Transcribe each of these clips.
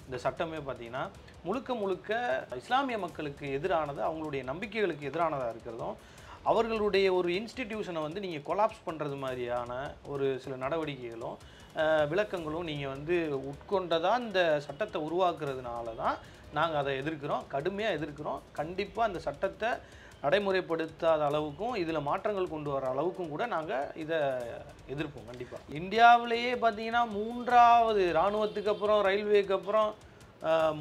இந்த சட்டமே பார்த்தீங்கன்னா முழுக்க முழுக்க இஸ்லாமிய மக்களுக்கு எதிரானது, அவங்களுடைய நம்பிக்கைகளுக்கு எதிரானதாக இருக்கிறதும், அவர்களுடைய ஒரு இன்ஸ்டிடியூஷனை வந்து நீங்கள் கொலாப்ஸ் பண்ணுறது மாதிரியான ஒரு சில நடவடிக்கைகளும் விளக்கங்களும் நீங்கள் வந்து உட்கொண்டதாக இந்த சட்டத்தை உருவாக்குறதுனால தான் நாங்கள் அதை எதிர்க்கிறோம், கடுமையாக எதிர்க்கிறோம். கண்டிப்பாக அந்த சட்டத்தை நடைமுறைப்படுத்தாத அளவுக்கும் இதில் மாற்றங்கள் கொண்டு வர அளவுக்கும் கூட நாங்கள் இதை எதிர்ப்போம். கண்டிப்பாக இந்தியாவிலேயே பார்த்தீங்கன்னா 3வது இராணுவத்துக்கு அப்புறம் ரயில்வேக்கு அப்புறம்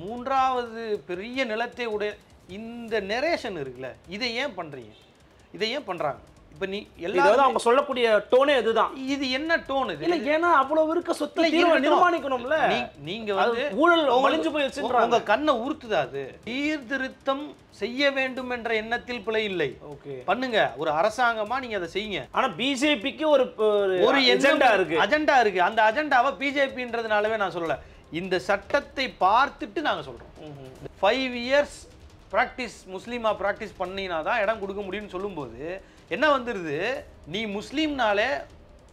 3வது பெரிய நிலத்தை உடைய இந்த நெரேஷன் இருக்குல்ல, இதை ஏன் பண்ணுறீங்க? இதை ஏன் பண்ணுறாங்க? இப்போ நீ எல்லாரும் அவங்க சொல்லக்கூடிய டோனே இதுதான். இது என்ன டோன் இது? இல்லை, ஏன்னா அவ்வளோ இருக்க சொத்தை நிர்மாணிக்கணும்ல. நீங்கள் வந்து ஊழல் ஒழிஞ்சு போய் வச்சுன்றாங்க. உங்கள் கண்ணை உறுத்துதா? அது சீர்திருத்தம் செய்ய வேண்டும் என்ற எண்ணத்தில் பிழை இல்லை. ஓகே, பண்ணுங்க, ஒரு அரசாங்கமா நீங்க அதை செய்யுங்க. ஆனா பிஜேபிக்கு ஒரு அஜெண்டா இருக்கு. அந்த அஜெண்டாவை பிஜேபின்றதுனாலவே நான் சொல்லல, இந்த சட்டத்தை பார்த்துட்டு நாங்க சொல்றோம். 5 இயர்ஸ் பிராக்டிஸ் முஸ்லீமா பிராக்டிஸ் பண்ணினா தான் இடம் கொடுக்க முடியும்னு சொல்லும்போது என்ன வந்துருது, நீ முஸ்லீம்னாலே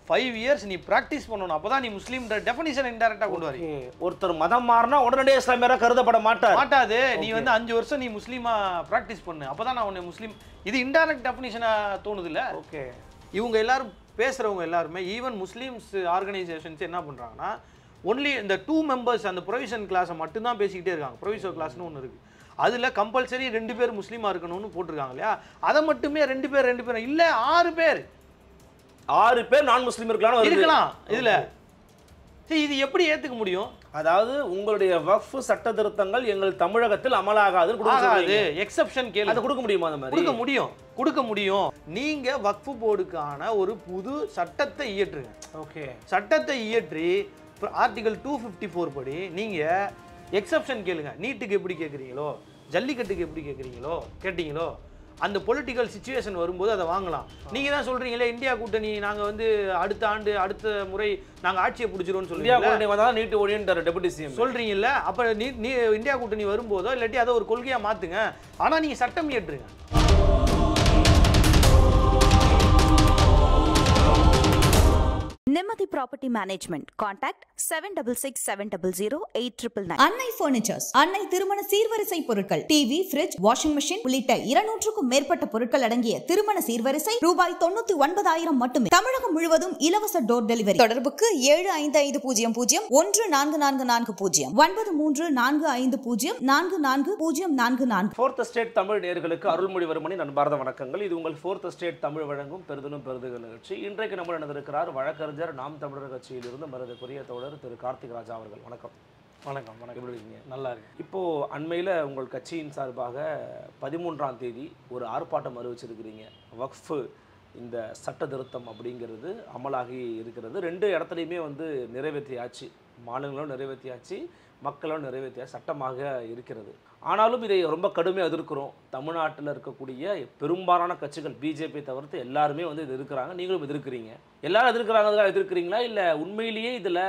5 இயர்ஸ் நீ பிராக்டிஸ் பண்ணணும், அப்பதான் நீ முஸ்லீம்ன்ற டெஃபினிஷன் இன்டைரக்டா கொண்டு வரீங்க. ஒருத்தர் மதம் மாறினா உடனடியாக இஸ்லாமியரா கருதப்பட மாட்டாது. நீ வந்து 5 வருஷம் நீ முஸ்லீமா பிராக்டிஸ் பண்ணு, அப்பதான் நான் உன்னை முஸ்லீம். இது இன்டைரக்ட் டெஃபினிஷனா தோணுது இல்ல? ஓகே, இவங்க எல்லாரும் பேசுறவங்க எல்லாருமே ஈவன் முஸ்லீம்ஸ் ஆர்கனைசேஷன்ஸ் என்ன பண்றாங்கன்னா, ஒன்லி இந்த 2 மெம்பர்ஸ் அந்த ப்ரொவிஷன் கிளாஸை மட்டும்தான் பேசிக்கிட்டே இருக்காங்க. ப்ரொவிஷன் கிளாஸ்னு ஒன்று இருக்கு, அதுல கம்பல்சரி 2 பேர் முஸ்லீமா இருக்கணும்னு போட்டிருக்காங்க இல்லையா? அதை மட்டுமே 2 பேர் இல்ல 6 பேர் நான் முஸ்லீம் இருக்கலாம் இதுல. இது எப்படி ஏத்துக்க முடியும்? அதாவது உங்களுடைய வக்ஃப் சட்ட திருத்தங்கள் எங்கள் தமிழகத்தில் அமலாகாது, எக்ஸெப்ஷன் கேள்வி. அதை கொடுக்க முடியுமா? அந்த மாதிரி கொடுக்க முடியும். நீங்க வக்ஃப் போர்டுக்கான ஒரு புது சட்டத்தை இயற்றுங்க. ஓகே, சட்டத்தை இயற்றி ஆர்டிகல் 254 படி நீங்க எக்ஸெப்ஷன் கேளுங்க. நீட்டுக்கு எப்படி கேட்குறீங்களோ, ஜல்லிக்கட்டுக்கு எப்படி கேட்டீங்களோ, அந்த பொலிட்டிக்கல் சிச்சுவேஷன் வரும்போது அதை வாங்கலாம். நீங்க தான் சொல்றீங்களே இந்தியா கூட்டணி நாங்க வந்து அடுத்த முறை நாங்க ஆட்சியை பிடிச்சிருவோம்னு சொல்றீங்க. நீட்டு ஒழியன்றார் டெபுட்டி சிஎம் சொல்றீங்கல்ல, அப்ப நீ இந்தியா கூட்டணி வரும்போதோ இல்லாட்டி அதை ஒரு கொள்கையா மாத்துங்க. ஆனா நீங்க சட்டம் இயற்றுங்க. Nimati Property Management. Contact 7667008999. அன்னை பர்னிச்சர்ஸ், அன்னை திருமண சீர்வரிசை பொருட்கள், டிவி, ஃபிரிட்ஜ், வாஷிங் மெஷின் உள்ளிட்ட 200க்கும் மேற்பட்ட பொருட்கள் அடங்கிய திருமண சீர்வரிசை ரூபாய் 99,000 மட்டுமே. தமிழகம் முழுவதும் இலவச டோர் டெலிவரி. தொடர்புக்கு 7550014440 9345044044. ஃபோர்த் ஸ்டேட் தமிழ் நேயர்களுக்கு அருள்மொழிவர்மனின் அன்பார்ந்த வணக்கங்கள். இது உங்கள் ஃபோர்த் ஸ்டேட் தமிழ் வழங்கும் பெருதினும் பெருதுகள் நிகழ்ச்சி. இன்றைக்கு நம்ம நடந்திருக்கிறார் வழக்கறிஞர் நாம் தமிழர் கட்சியிலிருந்து மரியாதைக்குரிய தோழர் திரு கார்த்திக் ராஜா அவர்கள். வணக்கம். வணக்கம். எப்படி இருக்கீங்க? நல்லா இருக்கு. இப்போ அண்மையில் உங்கள் கட்சியின் சார்பாக 13ஆம் தேதி ஒரு ஆர்ப்பாட்டம் அறிவிச்சிருக்கிறீங்க. வக்ஃப் இந்த சட்ட திருத்தம் அப்படிங்கிறது அமலாகி இருக்கிறது. 2 இடத்துலையுமே வந்து நிறைவேற்றியாச்சு, மாநிலங்களும் நிறைவேற்றியாச்சு, மக்களும் நிறைவேற்றியாச்சு, சட்டமாக இருக்கிறது. ஆனாலும் இதை ரொம்ப கடுமையாக எதிர்க்கிறோம். தமிழ்நாட்டில் இருக்கக்கூடிய பெரும்பாலான கட்சிகள் பிஜேபி தவிர்த்து எல்லாருமே வந்து இது இருக்கிறாங்க. நீங்களும் எதிர்க்கிறீங்க. எல்லாரும் எதிர்க்கிறீங்களா? இல்லை உண்மையிலேயே இதில்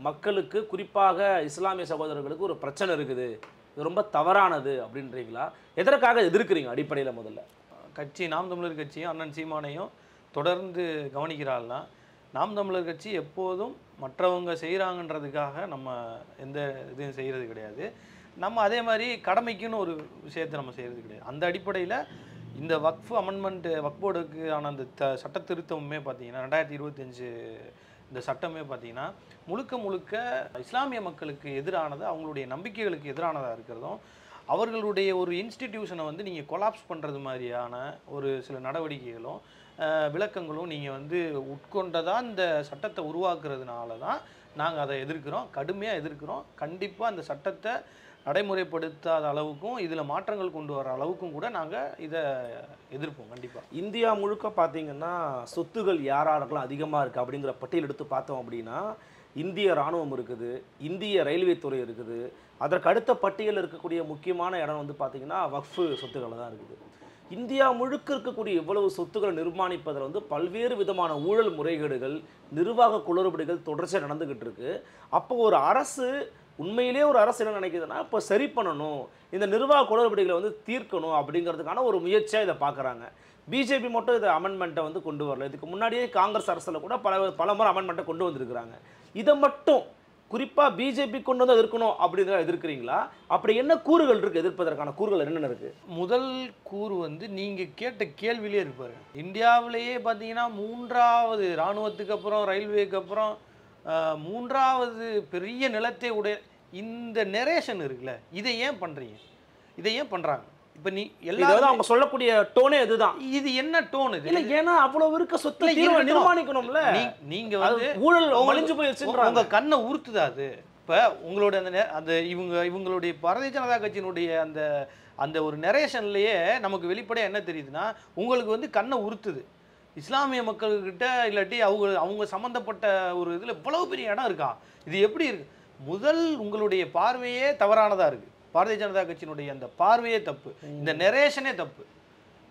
மக்களுக்கு, குறிப்பாக இஸ்லாமிய சகோதரர்களுக்கு ஒரு பிரச்சனை இருக்குது, இது ரொம்ப தவறானது அப்படின்றீங்களா? எதற்காக எதிர்க்கிறீங்க அடிப்படையில்? முதல்ல கட்சி நாம் தமிழர் கட்சியும் அண்ணன் சீமானையும் தொடர்ந்து கவனிக்கிறாள்னா, நாம் தமிழர் கட்சி எப்போதும் மற்றவங்க செய்கிறாங்கன்றதுக்காக நம்ம எந்த இதையும் செய்கிறது கிடையாது. நம்ம அதே மாதிரி கடமைக்குன்னு ஒரு விஷயத்தை நம்ம செய்கிறது கிடையாது. அந்த அடிப்படையில் இந்த வக்ஃப் அமெண்ட்மெண்ட், வக்ஃப் போர்டுக்கு ஆன அந்த சட்ட திருத்தமுமே பார்த்தீங்கன்னா 2025 இந்த சட்டமே பார்த்தீங்கன்னா முழுக்க இஸ்லாமிய மக்களுக்கு எதிரானது, அவங்களுடைய நம்பிக்கைகளுக்கு எதிரானதாக இருக்கிறதும், அவர்களுடைய ஒரு இன்ஸ்டிடியூஷனை வந்து நீங்கள் கொலாப்ஸ் பண்ணுறது மாதிரியான ஒரு சில நடவடிக்கைகளும் விளக்கங்களும் நீங்கள் வந்து உட்கொண்டதாக இந்த சட்டத்தை உருவாக்குறதுனால தான் நாங்கள் அதை எதிர்க்கிறோம், கடுமையாக எதிர்க்கிறோம். கண்டிப்பாக அந்த சட்டத்தை நடைமுறைப்படுத்தாத அளவுக்கும் இதில் மாற்றங்கள் கொண்டு வர அளவுக்கும் கூட நாங்கள் இதை எதிர்ப்போம். கண்டிப்பாக இந்தியா முழுக்க பார்த்தீங்கன்னா சொத்துகள் யாராருக்கெல்லாம் அதிகமாக இருக்குது அப்படிங்கிற பட்டியல் எடுத்து பார்த்தோம் அப்படின்னா இந்திய இராணுவம் இருக்குது, இந்திய ரயில்வே துறை இருக்குது. அதற்கு அடுத்த பட்டியலில் இருக்கக்கூடிய முக்கியமான இடம் வந்து பார்த்திங்கன்னா வக்ஃப் சொத்துக்கள் தான் இருக்குது. இந்தியா முழுக்க இருக்கக்கூடிய இவ்வளவு சொத்துக்களை நிர்மாணிப்பதில் வந்து பல்வேறு விதமான ஊழல் முறைகேடுகள், நிர்வாக குளறுபடிகள் தொடர்ச்சியாக நடந்துக்கிட்டு இருக்கு. அப்போ ஒரு அரசு, உண்மையிலே ஒரு அரசு என்ன நினைக்குதுன்னா, இப்போ சரி பண்ணணும், இந்த நிர்வாக குளறுபடிகளை வந்து தீர்க்கணும் அப்படிங்கிறதுக்கான ஒரு முயற்சியாக இதை பார்க்குறாங்க. பிஜேபி மட்டும் இதை அமெண்ட்மெண்ட்டை வந்து கொண்டு வரல. இதுக்கு முன்னாடியே காங்கிரஸ் அரசில் கூட பல முறை அமெண்ட்மெண்ட்டை கொண்டு வந்திருக்கிறாங்க. இதை மட்டும் குறிப்பா பிஜேபி கொண்டு வந்து எதிர்க்கணும் அப்படின்றத எதிர்க்கிறீங்களா? அப்படி என்ன கூறுகள் இருக்கு, எதிர்ப்பதற்கான கூறுகள் என்னென்ன இருக்கு? முதல் கூறு வந்து நீங்க கேட்ட கேள்வியிலே இருப்பாரு. இந்தியாவிலேயே பார்த்தீங்கன்னா 3வது இராணுவத்துக்கு அப்புறம் ரயில்வேக்கு அப்புறம் 3வது பெரிய நிலத்தை உடைய இந்த நெரேஷன் இருக்குல்ல, இதை ஏன் பண்றீங்க? இதை ஏன் பண்றாங்க? இப்போ நீ எல்லாரும் அவங்க சொல்லக்கூடிய டோனே இதுதான். இது என்ன டோன் இது? இல்ல, ஏன்னா அவ்வளவு இருக்க சொத்துல நிர்மாணிக்கணும்ல. நீங்க வந்து ஊழல் ஒளிஞ்சு போயிடுச்சுன்றாங்க. உங்க கண்ணை உறுத்துதா அது? இப்போ உங்களுடைய அந்த இவங்களுடைய பாரதிய ஜனதா கட்சியினுடைய அந்த ஒரு நெரேஷன்லயே நமக்கு வெளிப்படையா என்ன தெரியுதுன்னா, உங்களுக்கு வந்து கண்ணை உறுத்துது. இஸ்லாமிய மக்கள்கிட்ட இல்லாட்டி அவங்க சம்மந்தப்பட்ட ஒரு இதில் இவ்வளவு பெரிய இடம் இருக்கா? இது எப்படி இருக்கு? முதல் உங்களுடைய பார்வையே தவறானதா இருக்கு. பாரதிய ஜனதா கட்சியினுடைய அந்த பார்வையே தப்பு, இந்த நெரேஷனே தப்பு.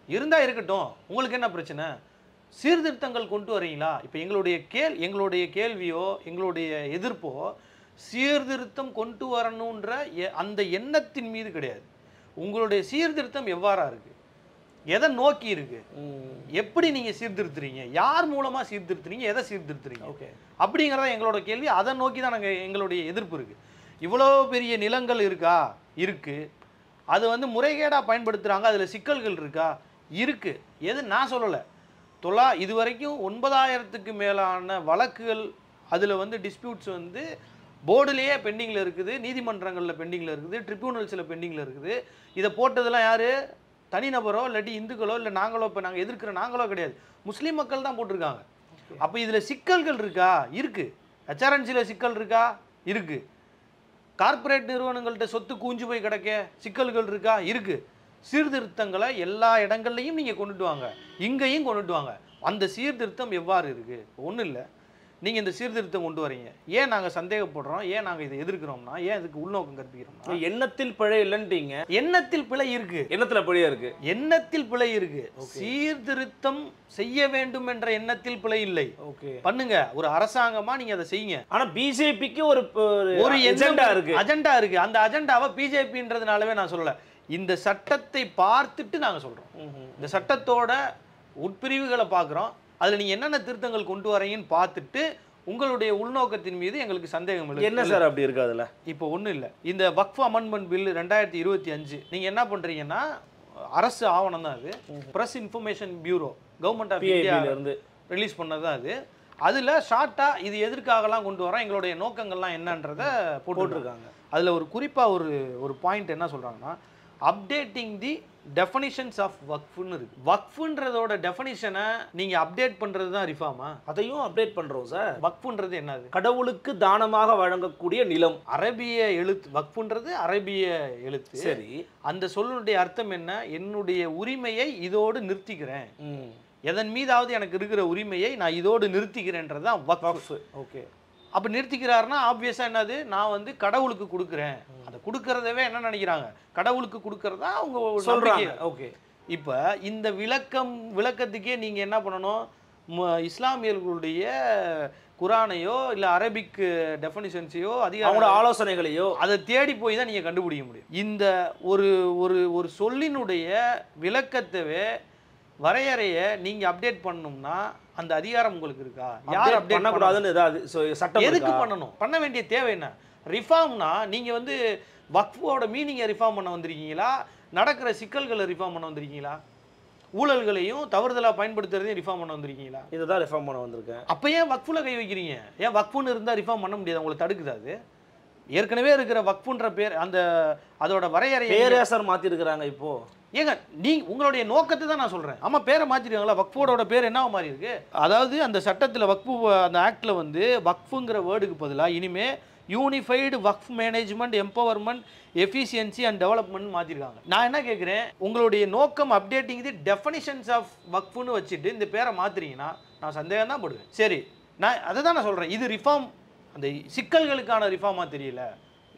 இருந்தா இருக்கட்டும், உங்களுக்கு என்ன பிரச்சனை? சீர்திருத்தங்கள் கொண்டு வரீங்களா? இப்போ எங்களுடைய கேள்வியோ எங்களுடைய எதிர்ப்போ சீர்திருத்தம் கொண்டு வரணுன்ற அந்த எண்ணத்தின் மீது கிடையாது. உங்களுடைய சீர்திருத்தம் எவ்வாறா இருக்கு, எதை நோக்கி இருக்கு, எப்படி நீங்க சீர்திருத்துறீங்க, யார் மூலமா சீர்திருத்துறீங்க, எதை சீர்திருத்துறீங்க, ஓகே அப்படிங்கிறத எங்களோட கேள்வி. அதை நோக்கி தான் எங்களுடைய எதிர்ப்பு இருக்கு. இவ்வளோ பெரிய நிலங்கள் இருக்கா? இருக்கு. அது வந்து முறைகேடாக பயன்படுத்துகிறாங்க, அதில் சிக்கல்கள் இருக்கா? இருக்கு. எது நான் சொல்லலை. இது வரைக்கும் 9000க்கு மேலான வழக்குகள், அதில் வந்து டிஸ்பியூட்ஸ் வந்து போர்டுலேயே பெண்டிங்கில் இருக்குது, நீதிமன்றங்களில் பெண்டிங்கில் இருக்குது, ட்ரிபியூனல்ஸில் பெண்டிங்கில் இருக்குது. இதை போட்டதெல்லாம் யார்? தனிநபரோ இல்லாட்டி இந்துக்களோ இல்லை நாங்களோ, இப்போ நாங்கள் எதிர்க்கிற நாங்களோ கிடையாது, முஸ்லீம் மக்கள் தான் போட்டிருக்காங்க. அப்போ இதில் சிக்கல்கள் இருக்கா? இருக்குது. ஹெச்ஆர்என்சியில் சிக்கல் இருக்கா? இருக்குது. கார்ப்பரேட் நிறுவனங்கள்கிட்ட சொத்து கூஞ்சு போய் கிடக்க சிக்கல்கள் இருக்கா? இருக்கு. சீர்திருத்தங்களை எல்லா இடங்கள்லையும் நீங்கள் கொண்டுட்டு வாங்க, இங்கேயும் கொண்டுட்டு வாங்க. அந்த சீர்திருத்தம் எவ்வாறு இருக்கு? ஒன்றும் இல்லை, நீங்கள் இந்த சீர்திருத்தம் கொண்டு வரீங்க. ஏன் நாங்கள் சந்தேகப்படுறோம், ஏன் நாங்கள் இதை எதிர்க்கிறோம்னா, ஏன் இதுக்கு உள்நோக்கம் கற்பிக்கிறோம்னா, எண்ணத்தில் பிழை இல்லைன்றீங்க. எண்ணத்தில் பிழை இருக்கு. எண்ணத்தில் பிழை இருக்கு. எண்ணத்தில் பிழை இருக்கு. சீர்திருத்தம் செய்ய வேண்டும் என்ற எண்ணத்தில் பிழை இல்லை. ஓகே, பண்ணுங்க. ஒரு அரசாங்கமா நீங்க அதை செய்யுங்க. ஆனா பிஜேபிக்கு ஒரு அஜெண்டா இருக்கு. அந்த அஜெண்டாவை பிஜேபின்றதுனாலவே நான் சொல்லல, இந்த சட்டத்தை பார்த்துட்டு நாங்க சொல்றோம். இந்த சட்டத்தோட உட்பிரிவுகளை பார்க்குறோம், அதில் நீங்கள் என்னென்ன திருத்தங்கள் கொண்டு வரீங்கன்னு பார்த்துட்டு உங்களுடைய உள்நோக்கத்தின் மீது எங்களுக்கு சந்தேகம் இல்லை. என்ன சார் அப்படி இருக்கு அதில்? இப்போ ஒன்றும் இல்லை, இந்த வக்ஃப் அமெண்ட்மெண்ட் பில் 2025 நீங்கள் என்ன பண்ணுறீங்கன்னா, அரசு ஆவணம் தான் அது, press information bureau government of இந்தியாவிலேருந்து ரிலீஸ் பண்ணது தான் அது. அதில் ஷார்ட்டாக இது எதற்காகலாம் கொண்டு வரோம், எங்களுடைய நோக்கங்கள்லாம் என்னன்றதை போட்டுருக்காங்க. அதில் ஒரு குறிப்பாக ஒரு பாயிண்ட் என்ன சொல்கிறாங்கன்னா, அப்டேட்டிங் தி டெஃபனிஷன்ஸ் ஆஃப் வக்ஃப்னு இருக்கு. வக்ஃப்ன்றதோட டெஃபனிஷனை நீங்க அப்டேட் பண்றது தான் ரிஃபார்மா? அதையும் அப்டேட் பண்றோம் சார். வக்ஃப்ன்றது என்னது? கடவுளுக்கு தானமாக வழங்கக்கூடிய நிலம். அரபிய எழுத்து. வக்ஃப்ன்றது அரபிய எழுத்து. சரி, அந்த சொல்லுடைய அர்த்தம் என்ன? என்னுடைய உரிமையை இதோடு நிறுத்திக்கிறேன், எதன் மீதாவது எனக்கு இருக்கிற உரிமையை நான் இதோடு நிறுத்திக்கிறேன்றது தான் வக்ஃப். ஓகே, அப்போ நிறுத்திக்கிறாருன்னா ஆப்வியஸாக என்னது? நான் வந்து கடவுளுக்கு கொடுக்குறேன். அதை கொடுக்கறதவே என்ன நினைக்கிறாங்க, கடவுளுக்கு கொடுக்கறதா அவங்க சொல்கிறாங்க. ஓகே, இப்போ இந்த விளக்கத்துக்கே நீங்கள் என்ன பண்ணணும், இஸ்லாமியர்களுடைய குரானையோ இல்லை அரபிக் டெஃபனிஷன்ஸையோ அவங்களோட ஆலோசனைகளையோ அதை தேடி போய் தான் நீங்கள் கண்டுபிடிக்க முடியும். இந்த ஒரு சொல்லினுடைய விளக்கத்தவே வரையறையை நீங்கள் அப்டேட் பண்ணணும்னா அந்த அதிகாரம் உங்களுக்கு இருக்கா? யார் அப்டேட் பண்ணக்கூடாதுன்னு ஏதாவது சட்டம் எதுக்கு பண்ணணும்? பண்ண வேண்டிய தேவை என்ன? ரிஃபார்ம்னா நீங்கள் வந்து வக்ஃபோட மீனிங்கை ரிஃபார்ம் பண்ண வந்திருக்கீங்களா, நடக்கிற சிக்கல்களை ரிஃபார்ம் பண்ண வந்திருக்கீங்களா, ஊழல்களையும் தவறுதலாக பயன்படுத்துறதையும் ரிஃபார்ம் பண்ண வந்திருக்கீங்களா? இதை தான் ரிஃபார்ம் பண்ண வந்திருக்கேன். அப்போ ஏன் வக்ஃபில் கை வைக்கிறீங்க? ஏன் வக்ஃபுன்னு இருந்தால் ரிஃபார்ம் பண்ண முடியாது? உங்களை தடுக்குது அது? ஏற்கனவே இருக்கிற வக்ஃபுன்ற பேர் அதோட வரையறை பேரே சார் மாற்றிருக்கிறாங்க. இப்போது ஏங்க உங்களுடைய நோக்கத்தை தான் நான் சொல்கிறேன். ஆமாம், பேரை மாற்றிருக்காங்களா? வக்ஃபோட பேர் என்ன மாதிரி இருக்கு? அதாவது அந்த சட்டத்தில் வக்ஃபு அந்த ஆக்டில் வந்து வக்ஃபுங்கிற வேர்டுக்கு பதிலாக இனிமே unified Waqf management empowerment efficiency and development மாற்றிருக்காங்க. நான் என்ன கேட்குறேன், உங்களுடைய நோக்கம் அப்டேட்டிங் தி டெஃபனிஷன்ஸ் ஆஃப் வக்ஃப்னு வச்சுட்டு இந்த பேரை மாற்றுறீங்கன்னா நான் சந்தேகம் தான் படுவேன். சரி, நான் அதை தான் நான் சொல்கிறேன். இது ரிஃபார்ம், அந்த சிக்கல்களுக்கான ரிஃபார்மாக தெரியல.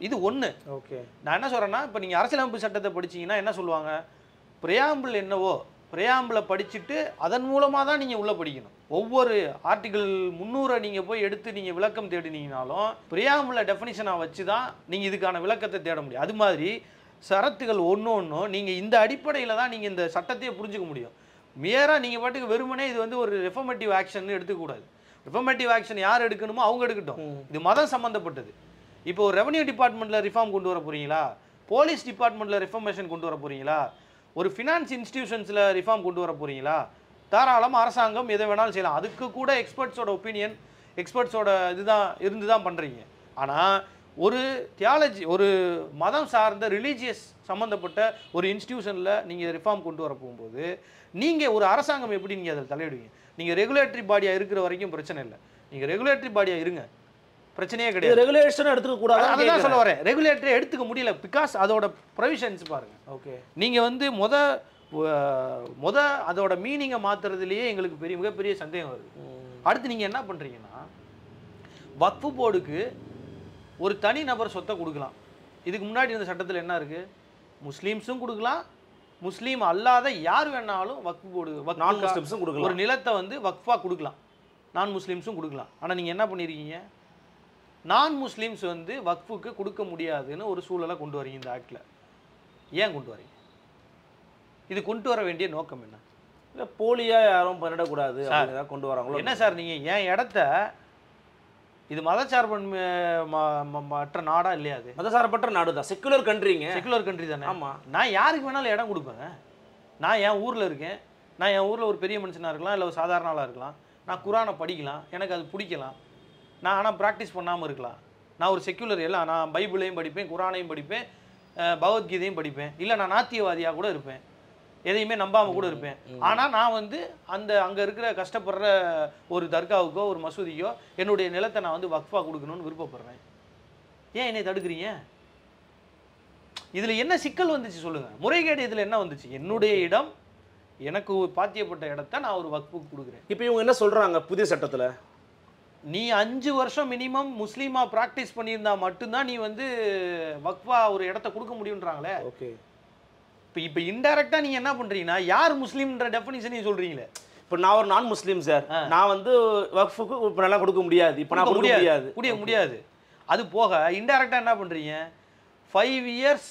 இது ஒன்று. ஓகே, நான் என்ன சொல்கிறேன்னா, இப்போ நீங்கள் அரசியலமைப்பு சட்டத்தை படிச்சிங்கன்னா என்ன சொல்லுவாங்க, பிரியாம்பிள் என்னவோ பிரியாம்பிளை படிச்சுட்டு அதன் மூலமாக தான் நீங்கள் உள்ளே படிக்கணும். ஒவ்வொரு ஆர்டிகிள் 300 நீங்கள் போய் எடுத்து நீங்கள் விளக்கம் தேடினீங்கனாலும் பிரியாம்பிளை டெஃபினிஷனாக வச்சு தான் நீங்கள் இதுக்கான விளக்கத்தை தேட முடியும். அது மாதிரி சரத்துகள் ஒன்றும் நீங்கள் இந்த அடிப்படையில் தான் நீங்கள் இந்த சட்டத்தையே புரிஞ்சுக்க முடியும். மேராக நீங்கள் பாட்டுக்கு வெறுமனே இது வந்து ஒரு ரெஃபர்மேட்டிவ் ஆக்ஷன் எடுத்துக்கூடாது. ரெஃபர்மேட்டிவ் ஆக்ஷன் யார் எடுக்கணுமோ அவங்க எடுக்கட்டும். இது மதம் சம்மந்தப்பட்டது. இப்போ ஒரு ரெவன்யூ டிபார்ட்மெண்ட்டில் ரிஃபார்ம் கொண்டு வர போகிறீங்களா, போலீஸ் டிபார்ட்மெண்ட்டில் ரிஃபார்மேஷன் கொண்டு வர போகிறீங்களா, ஒரு ஃபினான்ஸ் இன்ஸ்டிடியூஷன்ஸில் ரிஃபார்ம் கொண்டு வர போகிறீங்களா, தாராளமாக அரசாங்கம் எதை வேணாலும் செய்யலாம். அதுக்கு கூட எக்ஸ்பர்ட்ஸோட ஒப்பீனியன், எக்ஸ்பர்ட்ஸோட இதுதான் இருந்து தான் பண்ணுறீங்க. ஆனால் ஒரு தியாலஜி, ஒரு மதம் சார்ந்த ரிலீஜியஸ் சம்மந்தப்பட்ட ஒரு இன்ஸ்டிடியூஷனில் நீங்கள் ரிஃபார்ம் கொண்டு வர போகும்போது நீங்கள் ஒரு அரசாங்கம் எப்படி நீங்கள் அதில் தலையிடுவீங்க? நீங்கள் ரெகுலேட்டரி பாடியாக இருக்கிற வரைக்கும் பிரச்சனை இல்லை. நீங்கள் ரெகுலேட்டரி பாடியாக இருங்க, பிரச்சனையே கிடையாது. ரெகுலேஷன் எடுத்துக்க கூடாது. அதான் சொல்ல வரேன், ரெகுலேட்டரி எடுத்துக்க முடியல. பிகாஸ் அதோட ப்ரொவிஷன்ஸ் பாருங்க. ஓகே, நீங்கள் வந்து முத அதோட மீனிங்கை மாற்றுறதுலேயே எங்களுக்கு மிகப்பெரிய சந்தேகம் வருது. அடுத்து நீங்கள் என்ன பண்ணுறீங்கன்னா, வக்ஃபு போர்டுக்கு ஒரு தனி நபர் சொத்தை கொடுக்கலாம். இதுக்கு முன்னாடி இந்த சட்டத்தில் என்ன இருக்குது? முஸ்லீம்ஸும் கொடுக்கலாம், முஸ்லீம் அல்லாத யார் வேணாலும் வக்ஃபு போர்டு நான் முஸ்லிம்ஸும் கொடுக்கலாம். ஒரு நிலத்தை வந்து வக்ஃபா கொடுக்கலாம், நான் முஸ்லீம்ஸும் கொடுக்கலாம். ஆனால் நீங்கள் என்ன பண்ணியிருக்கீங்க, நான் முஸ்லீம்ஸ் வந்து வக்ஃபுக்கு கொடுக்க முடியாதுன்னு ஒரு சூழலை கொண்டு வரீங்க இந்த ஆக்டில். ஏன் கொண்டு வரீங்க? இது கொண்டு வர வேண்டிய நோக்கம் என்ன? இல்லை போலியாக யாரும் பண்ணிடக்கூடாது கொண்டு வராங்களோ என்ன சார்? நீங்கள் என் இடத்த, இது மதச்சார்பன்மை மற்ற நாடா இல்லையா? அது மதசார்பற்ற நாடு தான், செக்குலர் கண்ட்ரிங்க. செக்குலர் கண்ட்ரி தானே. ஆமாம். நான் யாருக்கு வேணாலும் இடம் கொடுப்பேங்க. நான் என் ஊரில் இருக்கேன், நான் என் ஊரில் ஒரு பெரிய மனுஷனாக இருக்கலாம், இல்லை ஒரு சாதாரண ஆளாக இருக்கலாம். நான் குரானை படிக்கலாம், எனக்கு அது பிடிக்கலாம். நான் ஆனால் ப்ராக்டிஸ் பண்ணாமல் இருக்கலாம். நான் ஒரு செக்குலர், எல்லாம் நான் பைபிளையும் படிப்பேன், குரானையும் படிப்பேன், பகவத்கீதையும் படிப்பேன். இல்லை நான் நாத்தியவாதியாக கூட இருப்பேன், எதையுமே நம்பாமல் கூட இருப்பேன். ஆனால் நான் வந்து அங்கே இருக்கிற கஷ்டப்படுற ஒரு தர்காவுக்கோ ஒரு மசூதிக்கோ என்னுடைய நிலத்தை நான் வந்து வக்ஃபா கொடுக்கணும்னு விருப்பப்படுறேன். ஏன் என்னை தடுக்கிறீங்க? இதில் என்ன சிக்கல் வந்துச்சு சொல்லுங்கள்? முறைகேடு இதில் என்ன வந்துச்சு? என்னுடைய இடம், எனக்கு பாத்தியப்பட்ட இடத்த நான் ஒரு வக்ஃபுக்கு கொடுக்குறேன். இப்போ இவங்க என்ன சொல்கிறாங்க புதிய சட்டத்தில்? நீ 5 வருஷம் மினிமம் முஸ்லீமாக ப்ராக்டிஸ் பண்ணியிருந்தா மட்டும்தான் நீ வந்து வக்ஃபா ஒரு இடத்த கொடுக்க முடியுன்றாங்களே. ஓகே, இப்போ இன்டைரக்டாக நீங்கள் என்ன பண்ணுறீங்கன்னா, யார் முஸ்லீம்ன்ற டெஃபினிஷனையும் சொல்கிறீங்களே. இப்போ நான் ஒரு நான் முஸ்லீம் சார், நான் வந்து வக்ஃபுக்கு இப்போ நல்லா கொடுக்க முடியாது, இப்போ நான் கொடுக்க முடியாது. அது போக இன்டைரக்டாக என்ன பண்ணுறீங்க, 5 இயர்ஸ்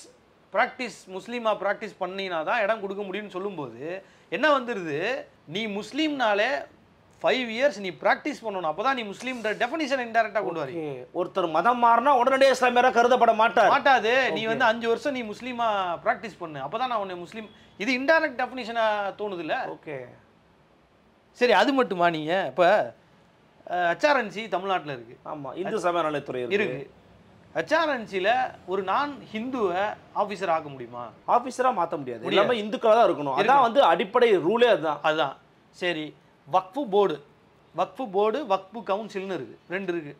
ப்ராக்டிஸ் முஸ்லீமாக ப்ராக்டிஸ் பண்ணினா தான் இடம் கொடுக்க முடியும்னு சொல்லும்போது என்ன வந்துடுது, நீ முஸ்லீம்னாலே 5 இயர்ஸ் நீ ப்ராக்டிஸ் பண்ணணும், அப்போ தான் நீ முஸ்லீம்ன்ற டெஃபினிஷன் இன்டைரக்டாக கொண்டு வரீங்க. ஒருத்தர் மதம் மாறினா உடனடியாக இஸ்லாமியராக கருதப்பட மாட்டாது. நீ வந்து 5 வருஷம் நீ முஸ்லீமாக ப்ராக்டிஸ் பண்ணு, அப்போ தான் நான் உன்னை முஸ்லீம். இது இன்டைரக்ட் டெஃபினிஷனாக தோணுதில்ல? ஓகே, சரி, அது மட்டுமா? நீங்கள் இப்போ HRNC தமிழ்நாட்டில் இருக்குது. ஆமாம், இந்து சமய நலத்துறை இருக்குது. HRNCயில் ஒரு நான் ஹிந்துவை ஆஃபீஸர் ஆக்க முடியுமா? ஆஃபீஸராக மாற்ற முடியாது, எல்லாமே இந்துக்களாக தான் இருக்கணும். அதான் வந்து அடிப்படை ரூலே அதுதான். சரி, வக்ஃபு போர்டு, வக்ஃபு கவுன்சில்னு இருக்குது, 2 இருக்குது.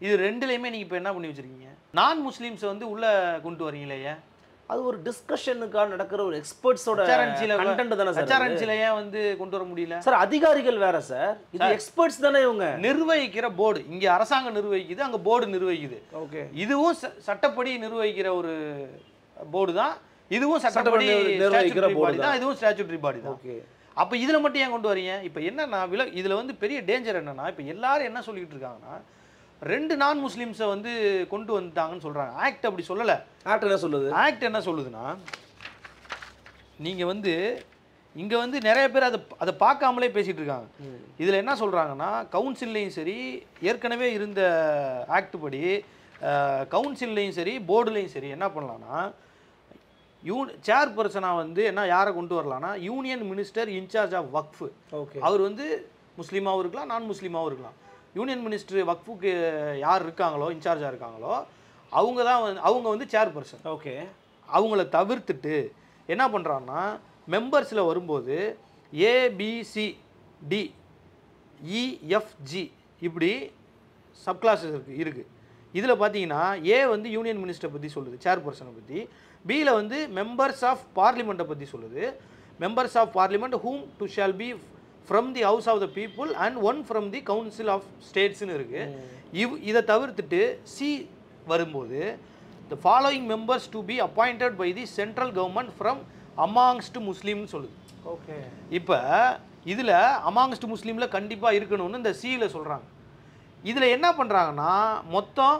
இது 2லையுமே நீங்கள் இப்போ என்ன பண்ணி வச்சுருக்கீங்க, நான் முஸ்லீம்ஸை வந்து உள்ளே கொண்டு வரீங்களே. அது ஒரு டிஸ்கஷனுக்காக நடக்கிற ஒரு எக்ஸ்பர்ட்ஸோட கண்டென்ட் தானே சார். HRNCயில் ஏன் வந்து கொண்டு வர முடியல சார்? அதிகாரிகள் வேற சார், இது எக்ஸ்பர்ட்ஸ் தானே. இவங்க நிர்வகிக்கிற போர்டு, இங்கே அரசாங்கம் நிர்வகிக்குது, அங்கே போர்டு நிர்வகிக்குது. ஓகே, இதுவும் சட்டப்படி நிர்வகிக்கிற ஒரு போர்டு தான், இதுவும் சட்டப்படி நிர்வகிக்கிற போர்டு தான், இதுவும் ஸ்டாச்சுட்டரி பாடி தான். ஓகே, அப்போ இதில் மட்டும் ஏன் கொண்டு வரீங்க? இப்போ என்னன்னா இதில் வந்து பெரிய டேஞ்சர் என்னன்னா, இப்போ எல்லாரும் என்ன சொல்லிட்டு இருக்காங்கன்னா, 2 நான் முஸ்லீம்ஸை வந்து கொண்டு வந்துட்டாங்கன்னு சொல்கிறாங்க. ஆக்ட் அப்படி சொல்லலை. ஆக்ட் என்ன சொல்லுது? ஆக்ட் என்ன சொல்லுதுன்னா, நீங்கள் வந்து இங்கே வந்து நிறைய பேர் அதை பார்க்காமலே பேசிகிட்டு இருக்காங்க. இதில் என்ன சொல்கிறாங்கன்னா, கவுன்சில்லையும் சரி, ஏற்கனவே இருந்த ஆக்ட் படி கவுன்சில்லையும் சரி, போர்டுலையும் சரி என்ன பண்ணலான்னா, சேர்பர்சனாக வந்து என்ன யாரை கொண்டு வரலான்னா, யூனியன் மினிஸ்டர் இன்சார்ஜ் ஆஃப் வக்ஃபு. ஓகே, அவர் வந்து முஸ்லீமாகவும் இருக்கலாம், நான் முஸ்லீமாகவும் இருக்கலாம். யூனியன் மினிஸ்டர் வக்ஃபுக்கு யார் இருக்காங்களோ, இன்சார்ஜாக இருக்காங்களோ, அவங்க வந்து சேர்பர்சன். ஓகே, அவங்கள தவிர்த்துட்டு என்ன பண்ணுறாங்கன்னா, மெம்பர்ஸில் வரும்போது ABCDEFG இப்படி சப்கிளாஸஸ் இருக்குது. இதில் பார்த்தீங்கன்னா ஏ வந்து யூனியன் மினிஸ்டரை பற்றி சொல்லுது, சேர்பர்சனை பற்றி. பியில் வந்து மெம்பர்ஸ் ஆஃப் பார்லிமெண்ட்டை பற்றி சொல்லுது. Members of parliament whom to shall be from the house of the people and 1 from the council of ஸ்டேட்ஸ்னு இருக்குது. இதை தவிர்த்துட்டு சி வரும்போது the following members to be appointed by the central government from amongst முஸ்லீம்னு சொல்லுது. Okay, இப்போ இதில் amongst முஸ்லீமில் கண்டிப்பாக இருக்கணும்னு இந்த சியில் சொல்கிறாங்க. இதில் என்ன பண்ணுறாங்கன்னா, மொத்தம்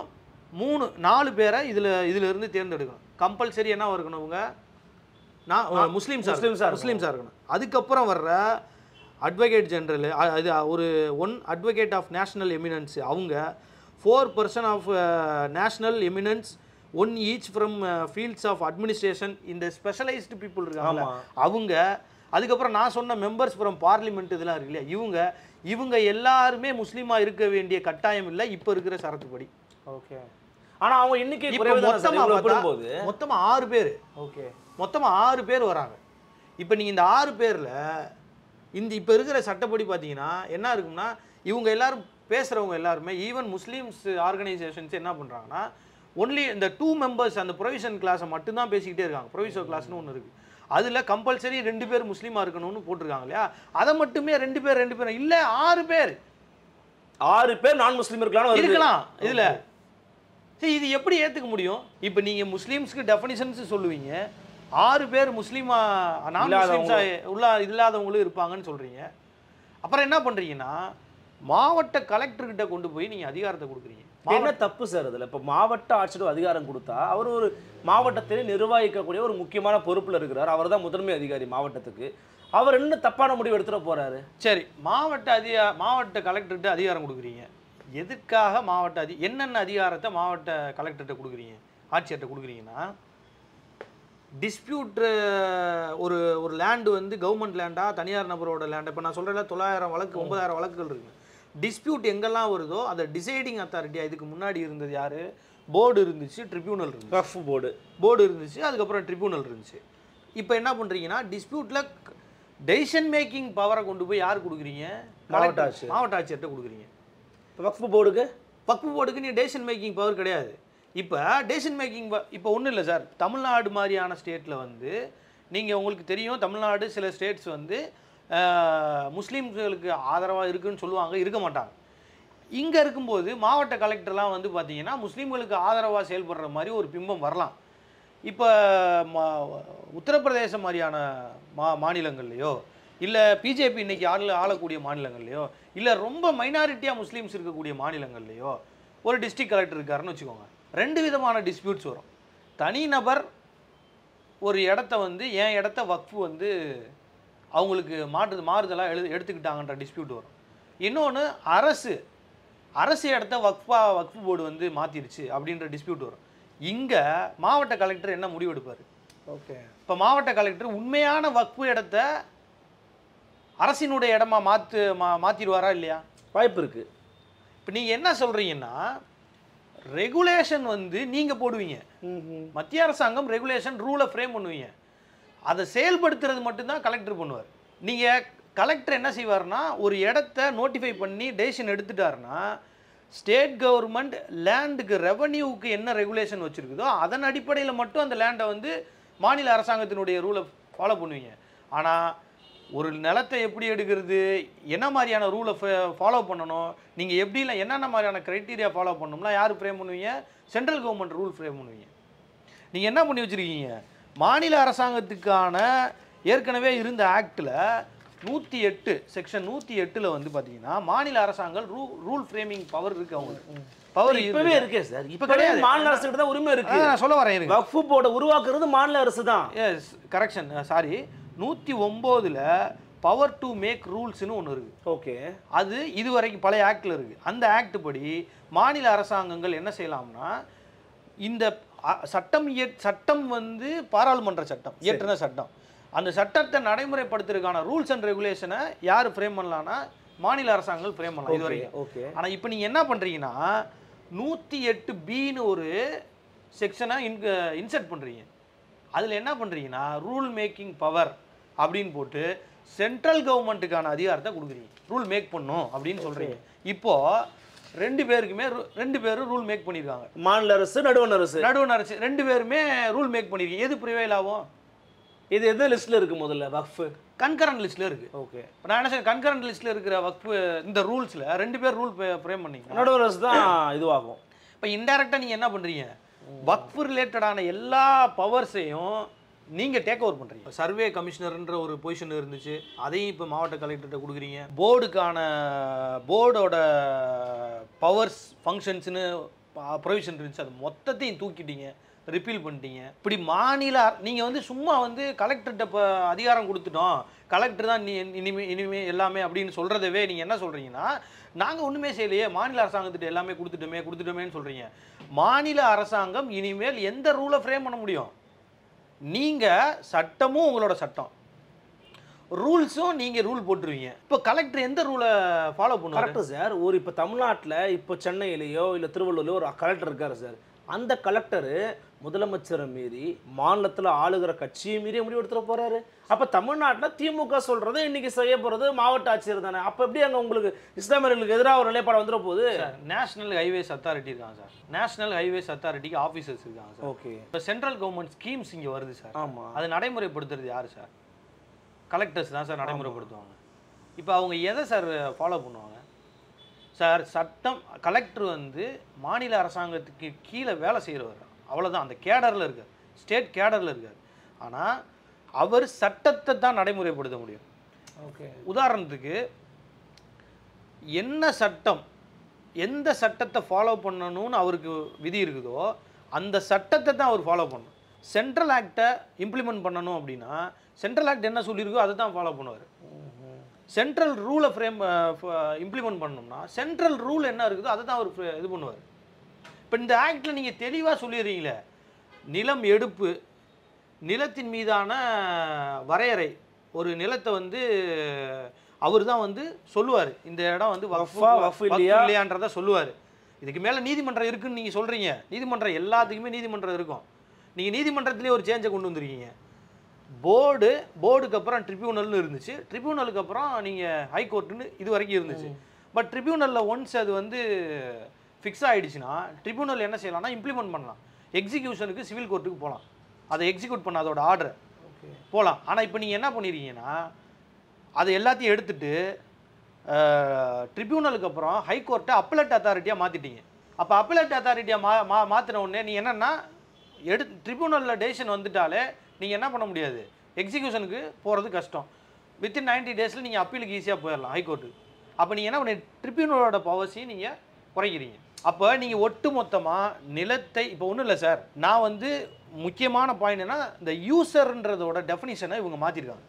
4 பேரை இதிலிருந்து தேர்ந்தெடுக்கணும். கம்பல்சரி என்ன இருக்கணும், அவங்க முஸ்லீம்ஸாக இருக்கணும். அதுக்கப்புறம் வர்ற அட்வொகேட் ஜெனரல், அது ஒரு 1 அட்வொகேட் ஆஃப் நேஷனல் எமினன்ஸ், அவங்க 4% of national eminence, 1 each from fields of administration. இந்த ஸ்பெஷலைஸ்டு பீப்புள் இருக்காங்க அவங்க, அதுக்கப்புறம் நான் சொன்ன மெம்பர்ஸ் ஃப்ரம் பார்லிமெண்ட் இதெல்லாம் இருக்கு இல்லையா, இவங்க எல்லாருமே முஸ்லீமாக இருக்க வேண்டிய கட்டாயம் இல்லை இப்போ இருக்கிற சரத்துப்படி. ஓகே. ஆனால் அவங்க எண்ணிக்கை மொத்தமாக 6 பேர். ஓகே, மொத்தமாக 6 பேர் வராங்க. இப்போ நீங்கள் இந்த 6 பேரில் இப்போ இருக்கிற சட்டப்படி பார்த்தீங்கன்னா என்ன இருக்கும்னா, இவங்க எல்லாரும் பேசுகிறவங்க எல்லாருமே ஈவன் முஸ்லீம்ஸ் ஆர்கனைசேஷன்ஸ் என்ன பண்ணுறாங்கன்னா ஒன்லி இந்த 2 members அந்த ப்ரொவிஷன் கிளாஸை மட்டும்தான் பேசிக்கிட்டே இருக்காங்க. ப்ரொவிஷன் கிளாஸ்னு ஒன்று இருக்குது, அதில் கம்பல்சரி 2 பேர் முஸ்லீமாக இருக்கணும்னு போட்டிருக்காங்க இல்லையா, அதை மட்டுமே 2 பேர் இல்லை 6 பேர் நான் முஸ்லீம் இருக்கலாம் இதில். சரி, இது எப்படி ஏற்றுக்க முடியும்? இப்போ நீங்கள் முஸ்லீம்ஸ்க்கு டெஃபினிஷன்ஸ் சொல்லுவீங்க, 6 பேர் முஸ்லீமா நான் இல்லாதவங்களும் இருப்பாங்கன்னு சொல்கிறீங்க. அப்புறம் என்ன பண்ணுறீங்கன்னா மாவட்ட கலெக்டர்கிட்ட கொண்டு போய் நீங்கள் அதிகாரத்தை கொடுக்குறீங்க. என்ன தப்பு சார் அதில்? இப்போ மாவட்ட ஆட்சியர் அதிகாரம் கொடுத்தா அவர் ஒரு மாவட்டத்திலே நிர்வகிக்கக்கூடிய ஒரு முக்கியமான பொறுப்பில் இருக்கிறார், அவர் தான் முதன்மை அதிகாரி மாவட்டத்துக்கு. அவர் என்ன தப்பான முடிவு எடுத்துகிட்டு போகிறாரு? சரி, மாவட்ட கலெக்டர்கிட்ட அதிகாரம் கொடுக்குறீங்க, எதுக்காக என்னென்ன அதிகாரத்தை மாவட்ட கலெக்டர்கிட்ட கொடுக்குறீங்க, ஆட்சியர்கிட்ட கொடுக்குறீங்கன்னா, டிஸ்பியூட் ஒரு லேண்டு வந்து கவர்மெண்ட் லேண்டா தனியார் நபரோட லேண்டா, இப்போ நான் சொல்கிறேன் 900 வழக்கு 9000 வழக்குகள் இருக்குது. டிஸ்பியூட் எங்கெல்லாம் வருதோ அதை டிசைடிங் அத்தாரிட்டியாக இதுக்கு முன்னாடி இருந்தது யார்? போர்டு இருந்துச்சு, ட்ரிபியூனல் இருந்துச்சு. வக்ஃப் போர்டு இருந்துச்சு, அதுக்கப்புறம் ட்ரிபியூனல் இருந்துச்சு. இப்போ என்ன பண்ணுறீங்கன்னா டிஸ்பியூட்டில் டெசிஷன் மேக்கிங் பவரை கொண்டு போய் யார் கொடுக்குறீங்க? மாவட்ட ஆட்சியர்கிட்ட கொடுக்குறீங்க. வக்ஃப் போர்டுக்கு நீ டெசிஷன் மேக்கிங் பவர் கிடையாது. இப்போ டெசிஷன் மேக்கிங் இப்போ ஒன்றும் இல்லை சார், தமிழ்நாடு மாதிரியான ஸ்டேட்டில் வந்து நீங்கள் உங்களுக்கு தெரியும், தமிழ்நாடு சில ஸ்டேட்ஸ் வந்து முஸ்லீம்களுக்கு ஆதரவாக இருக்குன்னு சொல்லுவாங்க, இருக்க மாட்டாங்க. இங்கே இருக்கும்போது மாவட்ட கலெக்டர்லாம் வந்து பார்த்தீங்கன்னா முஸ்லீம்களுக்கு ஆதரவாக செயல்படுற மாதிரி ஒரு பிம்பம் வரலாம். இப்போ உத்தரப்பிரதேசம் மாதிரியான மாநிலங்கள்லையோ, இல்லை பிஜேபி இன்னைக்கு ஆளக்கூடிய மாநிலங்கள்லையோ, இல்லை ரொம்ப மைனாரிட்டியாக முஸ்லீம்ஸ் இருக்கக்கூடிய மாநிலங்கள்லையோ ஒரு டிஸ்ட்ரிக்ட் கலெக்டர் இருக்காருன்னு வச்சுக்கோங்க, 2 விதமான டிஸ்பியூட்ஸ் வரும். தனிநபர் ஒரு இடத்த வந்து என் இடத்த வக்ஃபு வந்து அவங்களுக்கு மாறுதலாக எடுத்துக்கிட்டாங்கன்ற டிஸ்பியூட் வரும். இன்னொன்று அரசு இடத்த வக்ஃபு போர்டு வந்து மாற்றிருச்சு அப்படின்ற டிஸ்பியூட் வரும். இங்கே மாவட்ட கலெக்டர் என்ன முடிவு எடுப்பார்? ஓகே, இப்போ மாவட்ட கலெக்டர் உண்மையான வக்ஃபு இடத்த அரசினுடைய இடமா மாற்றிடுவாரா இல்லையா? வாய்ப்பு இருக்குது. இப்போ நீங்கள் என்ன சொல்கிறீங்கன்னா ரெகுலேஷன் வந்து நீங்கள் போடுவீங்க, மத்திய அரசாங்கம் ரெகுலேஷன் ரூலை ஃப்ரேம் பண்ணுவீங்க, அதை செயல்படுத்துறது மட்டும்தான் கலெக்டர் பண்ணுவார். நீங்கள் கலெக்டர் என்ன செய்வார்னா ஒரு இடத்த நோட்டிஃபை பண்ணி டெசிஷன் எடுத்துட்டாருன்னா ஸ்டேட் கவர்மெண்ட் லேண்டுக்கு ரெவன்யூவுக்கு என்ன ரெகுலேஷன் வச்சுருக்குதோ அதன் அடிப்படையில் மட்டும் அந்த லேண்டை வந்து மாநில அரசாங்கத்தினுடைய ரூலை ஃபாலோ பண்ணுவீங்க. ஆனால் ஒரு நிலத்தை எப்படி எடுக்கிறது, என்ன மாதிரியான ரூலை ஃபாலோ பண்ணணும், நீங்கள் எப்படிலாம் என்னென்ன மாதிரியான க்ரைட்டீரியா ஃபாலோ பண்ணணும்னா யார் ஃப்ரேம் பண்ணுவீங்க? சென்ட்ரல் கவர்மெண்ட் ரூல் ஃப்ரேம் பண்ணுவீங்க. நீங்கள் என்ன பண்ணி வச்சுருக்கீங்க? மாநில அரசாங்கத்துக்கான ஏற்கனவே இருந்த ஆக்டில் 108 செக்ஷன் 108 வந்து பார்த்தீங்கன்னா மாநில அரசாங்கம் ரூல் ஃப்ரேமிங் பவர் இருக்குது, அவங்களுக்கு பவர் இப்பவே இருக்கே சார். இப்போ கிடையாது, மாநில அரசுக்கு தான் உரிமை இருக்குது. நான் சொல்ல வரேன், வக்ஃப் போர்டை உருவாக்குறது மாநில அரசு தான். எஸ், கரெக்ஷன், சாரி, 109ல் பவர் டு மேக் ரூல்ஸ்னு ஒன்று இருக்குது. ஓகே, அது இதுவரைக்கும் பழைய ஆக்டில் இருக்குது. அந்த ஆக்ட் படி மாநில அரசாங்கங்கள் என்ன செய்யலாம்னா இந்த சட்டம் வந்து பாராளுமன்ற சட்டம் இயற்றின சட்டம், அந்த சட்டத்தை நடைமுறைப்படுத்துறதுக்கான ரூல்ஸ் அண்ட் ரெகுலேஷனை யார் ஃப்ரேம் பண்ணலான்னா மாநில அரசாங்கங்கள் ஃப்ரேம் பண்ணலாம் இது வரைக்கும். ஓகே, ஆனால் இப்போ நீங்கள் என்ன பண்ணுறீங்கன்னா 108B ஒரு செக்ஷனை இன்சர்ட் பண்ணுறீங்க. அதில் என்ன பண்ணுறீங்கன்னா ரூல் மேக்கிங் பவர் அப்படின்னு போட்டு சென்ட்ரல் கவர்மெண்ட்டுக்கான அதிகாரத்தை கொடுக்குறீங்க, ரூல் மேக் பண்ணும் அப்படின்னு சொல்கிறீங்க. இப்போது 2 பேரும் ரூல் மேக் பண்ணியிருக்காங்க, மாநில அரசு நடுவண் அரசு 2 பேருமே ரூல் மேக் பண்ணியிருக்கீங்க. எது ப்ரிவைல் ஆகும்? இது எந்த லிஸ்ட்டில் இருக்குது? முதல்ல வக்ஃப் கன்கரண்ட் லிஸ்ட்டில் இருக்குது. ஓகே, இப்போ நான் என்ன செய்ய கன்கரண்ட் லிஸ்ட்டில் இருக்கிற வக்ஃப் இந்த ரூல்ஸில் 2 பேர் ரூல் ஃப்ரேம் பண்ணிங்க, நடுவண் அரசு தான் இதுவாகும். இப்போ இன்டெரக்டாக நீங்கள் என்ன பண்ணுறீங்க? வக்ஃப் ரிலேட்டடான எல்லா பவர்ஸையும் நீங்கள் டேக் ஓவர் பண்ணுறீங்க. சர்வே கமிஷனர்ன்ற ஒரு பொசிஷன் இருந்துச்சு, அதையும் இப்போ மாவட்ட கலெக்டர்கிட்ட கொடுக்குறீங்க. போர்டோட பவர்ஸ் ஃபங்க்ஷன்ஸ்னு ப்ரொவிஷன் இருந்துச்சு, அது மொத்தத்தையும் தூக்கிட்டீங்க, ரிப்பீல் பண்ணிட்டீங்க. இப்படி மாநில நீங்கள் வந்து சும்மா வந்து கலெக்டர்கிட்ட இப்போ அதிகாரம் கொடுத்துட்டோம், கலெக்டர் தான் இனிமே எல்லாமே அப்படின்னு சொல்கிறதவே நீங்கள் என்ன சொல்கிறீங்கன்னா, நாங்கள் ஒன்றுமே செய்யலையே, மாநில அரசாங்கத்திட்ட எல்லாமே கொடுத்துட்டோமேன்னு சொல்கிறீங்க. மாநில அரசாங்கம் இனிமேல் எந்த ரூலை ஃப்ரேம் பண்ண முடியும்? நீங்கள் சட்டமும் உங்களோட சட்டம், ரூல்ஸும் நீங்கள் ரூல் போட்டுருவீங்க. இப்போ கலெக்டர் எந்த ரூலை ஃபாலோ பண்ணுவாங்க? Correct sir. ஒரு இப்போ தமிழ்நாட்டில் இப்போ சென்னையிலையோ இல்லை திருவள்ளூர்லையோ ஒரு கலெக்டர் இருக்காரு சார். அந்த கலெக்டரு முதலமைச்சரை மீறி மாநிலத்தில் ஆளுகிற கட்சியை மீறி முடிவு எடுத்துட போகிறாரு. அப்போ தமிழ்நாட்டில் திமுக சொல்கிறது இன்றைக்கி செய்ய போகிறது மாவட்ட ஆட்சியர் தானே. அப்போ எப்படி அங்கே உங்களுக்கு இஸ்லாமியர்களுக்கு எதிராக ஒரு நிலைப்பாடு வந்துட போகுது? நேஷனல் ஹைவேஸ் அத்தாரிட்டி இருக்காங்க சார். நேஷனல் ஹைவேஸ் அத்தாரிட்டிக்கு ஆஃபீஸர்ஸ் இருக்காங்க சார். ஓகே. இப்போ சென்ட்ரல் கவர்மெண்ட் ஸ்கீம்ஸ் இங்கே வருது சார். ஆமாம். அது நடைமுறைப்படுத்துறது யார் சார்? கலெக்டர்ஸ் தான் சார் நடைமுறைப்படுத்துவாங்க. இப்போ அவங்க எதை சார் ஃபாலோ பண்ணுவாங்க சார்? சட்டம் கலெக்டர் வந்து மாநில அரசாங்கத்துக்கு கீழே வேலை செய்கிறவர், அவ்வளோதான். அந்த கேடரில் இருக்கார், ஸ்டேட் கேடரில் இருக்கார். ஆனால் அவர் சட்டத்தை தான் நடைமுறைப்படுத்த முடியும். ஓகே. உதாரணத்துக்கு என்ன சட்டம், எந்த சட்டத்தை ஃபாலோ பண்ணணும்னு அவருக்கு விதி இருக்குதோ அந்த சட்டத்தை தான் அவர் ஃபாலோ பண்ணணும். சென்ட்ரல் ஆக்டை இம்ப்ளிமெண்ட் பண்ணணும் அப்படின்னா சென்ட்ரல் ஆக்ட் என்ன சொல்லியிருக்கோ அதை தான் ஃபாலோ பண்ணுவார். சென்ட்ரல் ரூலை இம்ப்ளிமெண்ட் பண்ணணும்னா சென்ட்ரல் ரூல் என்ன இருக்குதோ அதை தான் அவர் இது பண்ணுவார். இப்போ இந்த ஆக்டில் நீங்கள் தெளிவாக சொல்லிடுறீங்களே, நிலம் எடுப்பு, நிலத்தின் மீதான வரையறை, ஒரு நிலத்தை வந்து அவர் தான் வந்து சொல்லுவார், இந்த இடம் வந்து வக்ஃப் இல்லையான்றதை சொல்லுவார். இதுக்கு மேலே நீதிமன்றம் இருக்குன்னு நீங்கள் சொல்கிறீங்க. நீதிமன்றம் எல்லாத்துக்குமே நீதிமன்றம் இருக்கும். நீங்கள் நீதிமன்றத்திலே ஒரு சேஞ்சை கொண்டு வந்துருக்கீங்க. போர்டுக்கு அப்புறம் ட்ரிபியூனல்னு இருந்துச்சு, ட்ரிபியூனலுக்கு அப்புறம் நீங்கள் ஹைகோர்ட்டுன்னு இது வரைக்கும் இருந்துச்சு. பட் ட்ரிபியூனலில் ஒன்ஸ் அது வந்து ஃபிக்ஸ் ஆகிடுச்சுன்னா ட்ரிபியூனல் என்ன செய்யலாம்னா இம்ப்ளிமெண்ட் பண்ணலாம். எக்ஸிக்யூஷனுக்கு சிவில் கோர்ட்டுக்கு போகலாம், அதை எக்ஸிக்யூட் பண்ண அதோட ஆர்டரை போகலாம். ஆனால் இப்போ நீங்கள் என்ன பண்ணிடுறீங்கன்னா அதை எல்லாத்தையும் எடுத்துகிட்டு ட்ரிபியூனலுக்கு அப்புறம் ஹைகோர்ட்டை அப்பலேட் அத்தாரிட்டியாக மாற்றிட்டீங்க. அப்போ அப்பலேட் அத்தாரிட்டியாக மாற்றின உடனே நீ என்னென்னா ட்ரிபியூனலில் டெசிஷன் வந்துட்டாலே நீங்கள் என்ன பண்ண முடியாது, எக்ஸிக்யூஷனுக்கு போகிறது கஷ்டம். வித்தின் 90 டேஸில் நீங்கள் அப்பீலுக்கு ஈஸியாக போயிடலாம் ஹைகோர்ட்டுக்கு. அப்போ நீங்கள் என்ன பண்ணி ட்ரிபியூனலோட பவர்ஸையும் நீங்கள் குறைக்கிறீங்க. அப்போ நீங்கள் ஒட்டு மொத்தமாக நிலத்தை, இப்போ ஒன்றும் இல்லை சார், நான் வந்து முக்கியமான பாயிண்ட் என்ன, இந்த யூசர்ன்றதோட டெஃபினிஷனை இவங்க மாற்றிருக்காங்க.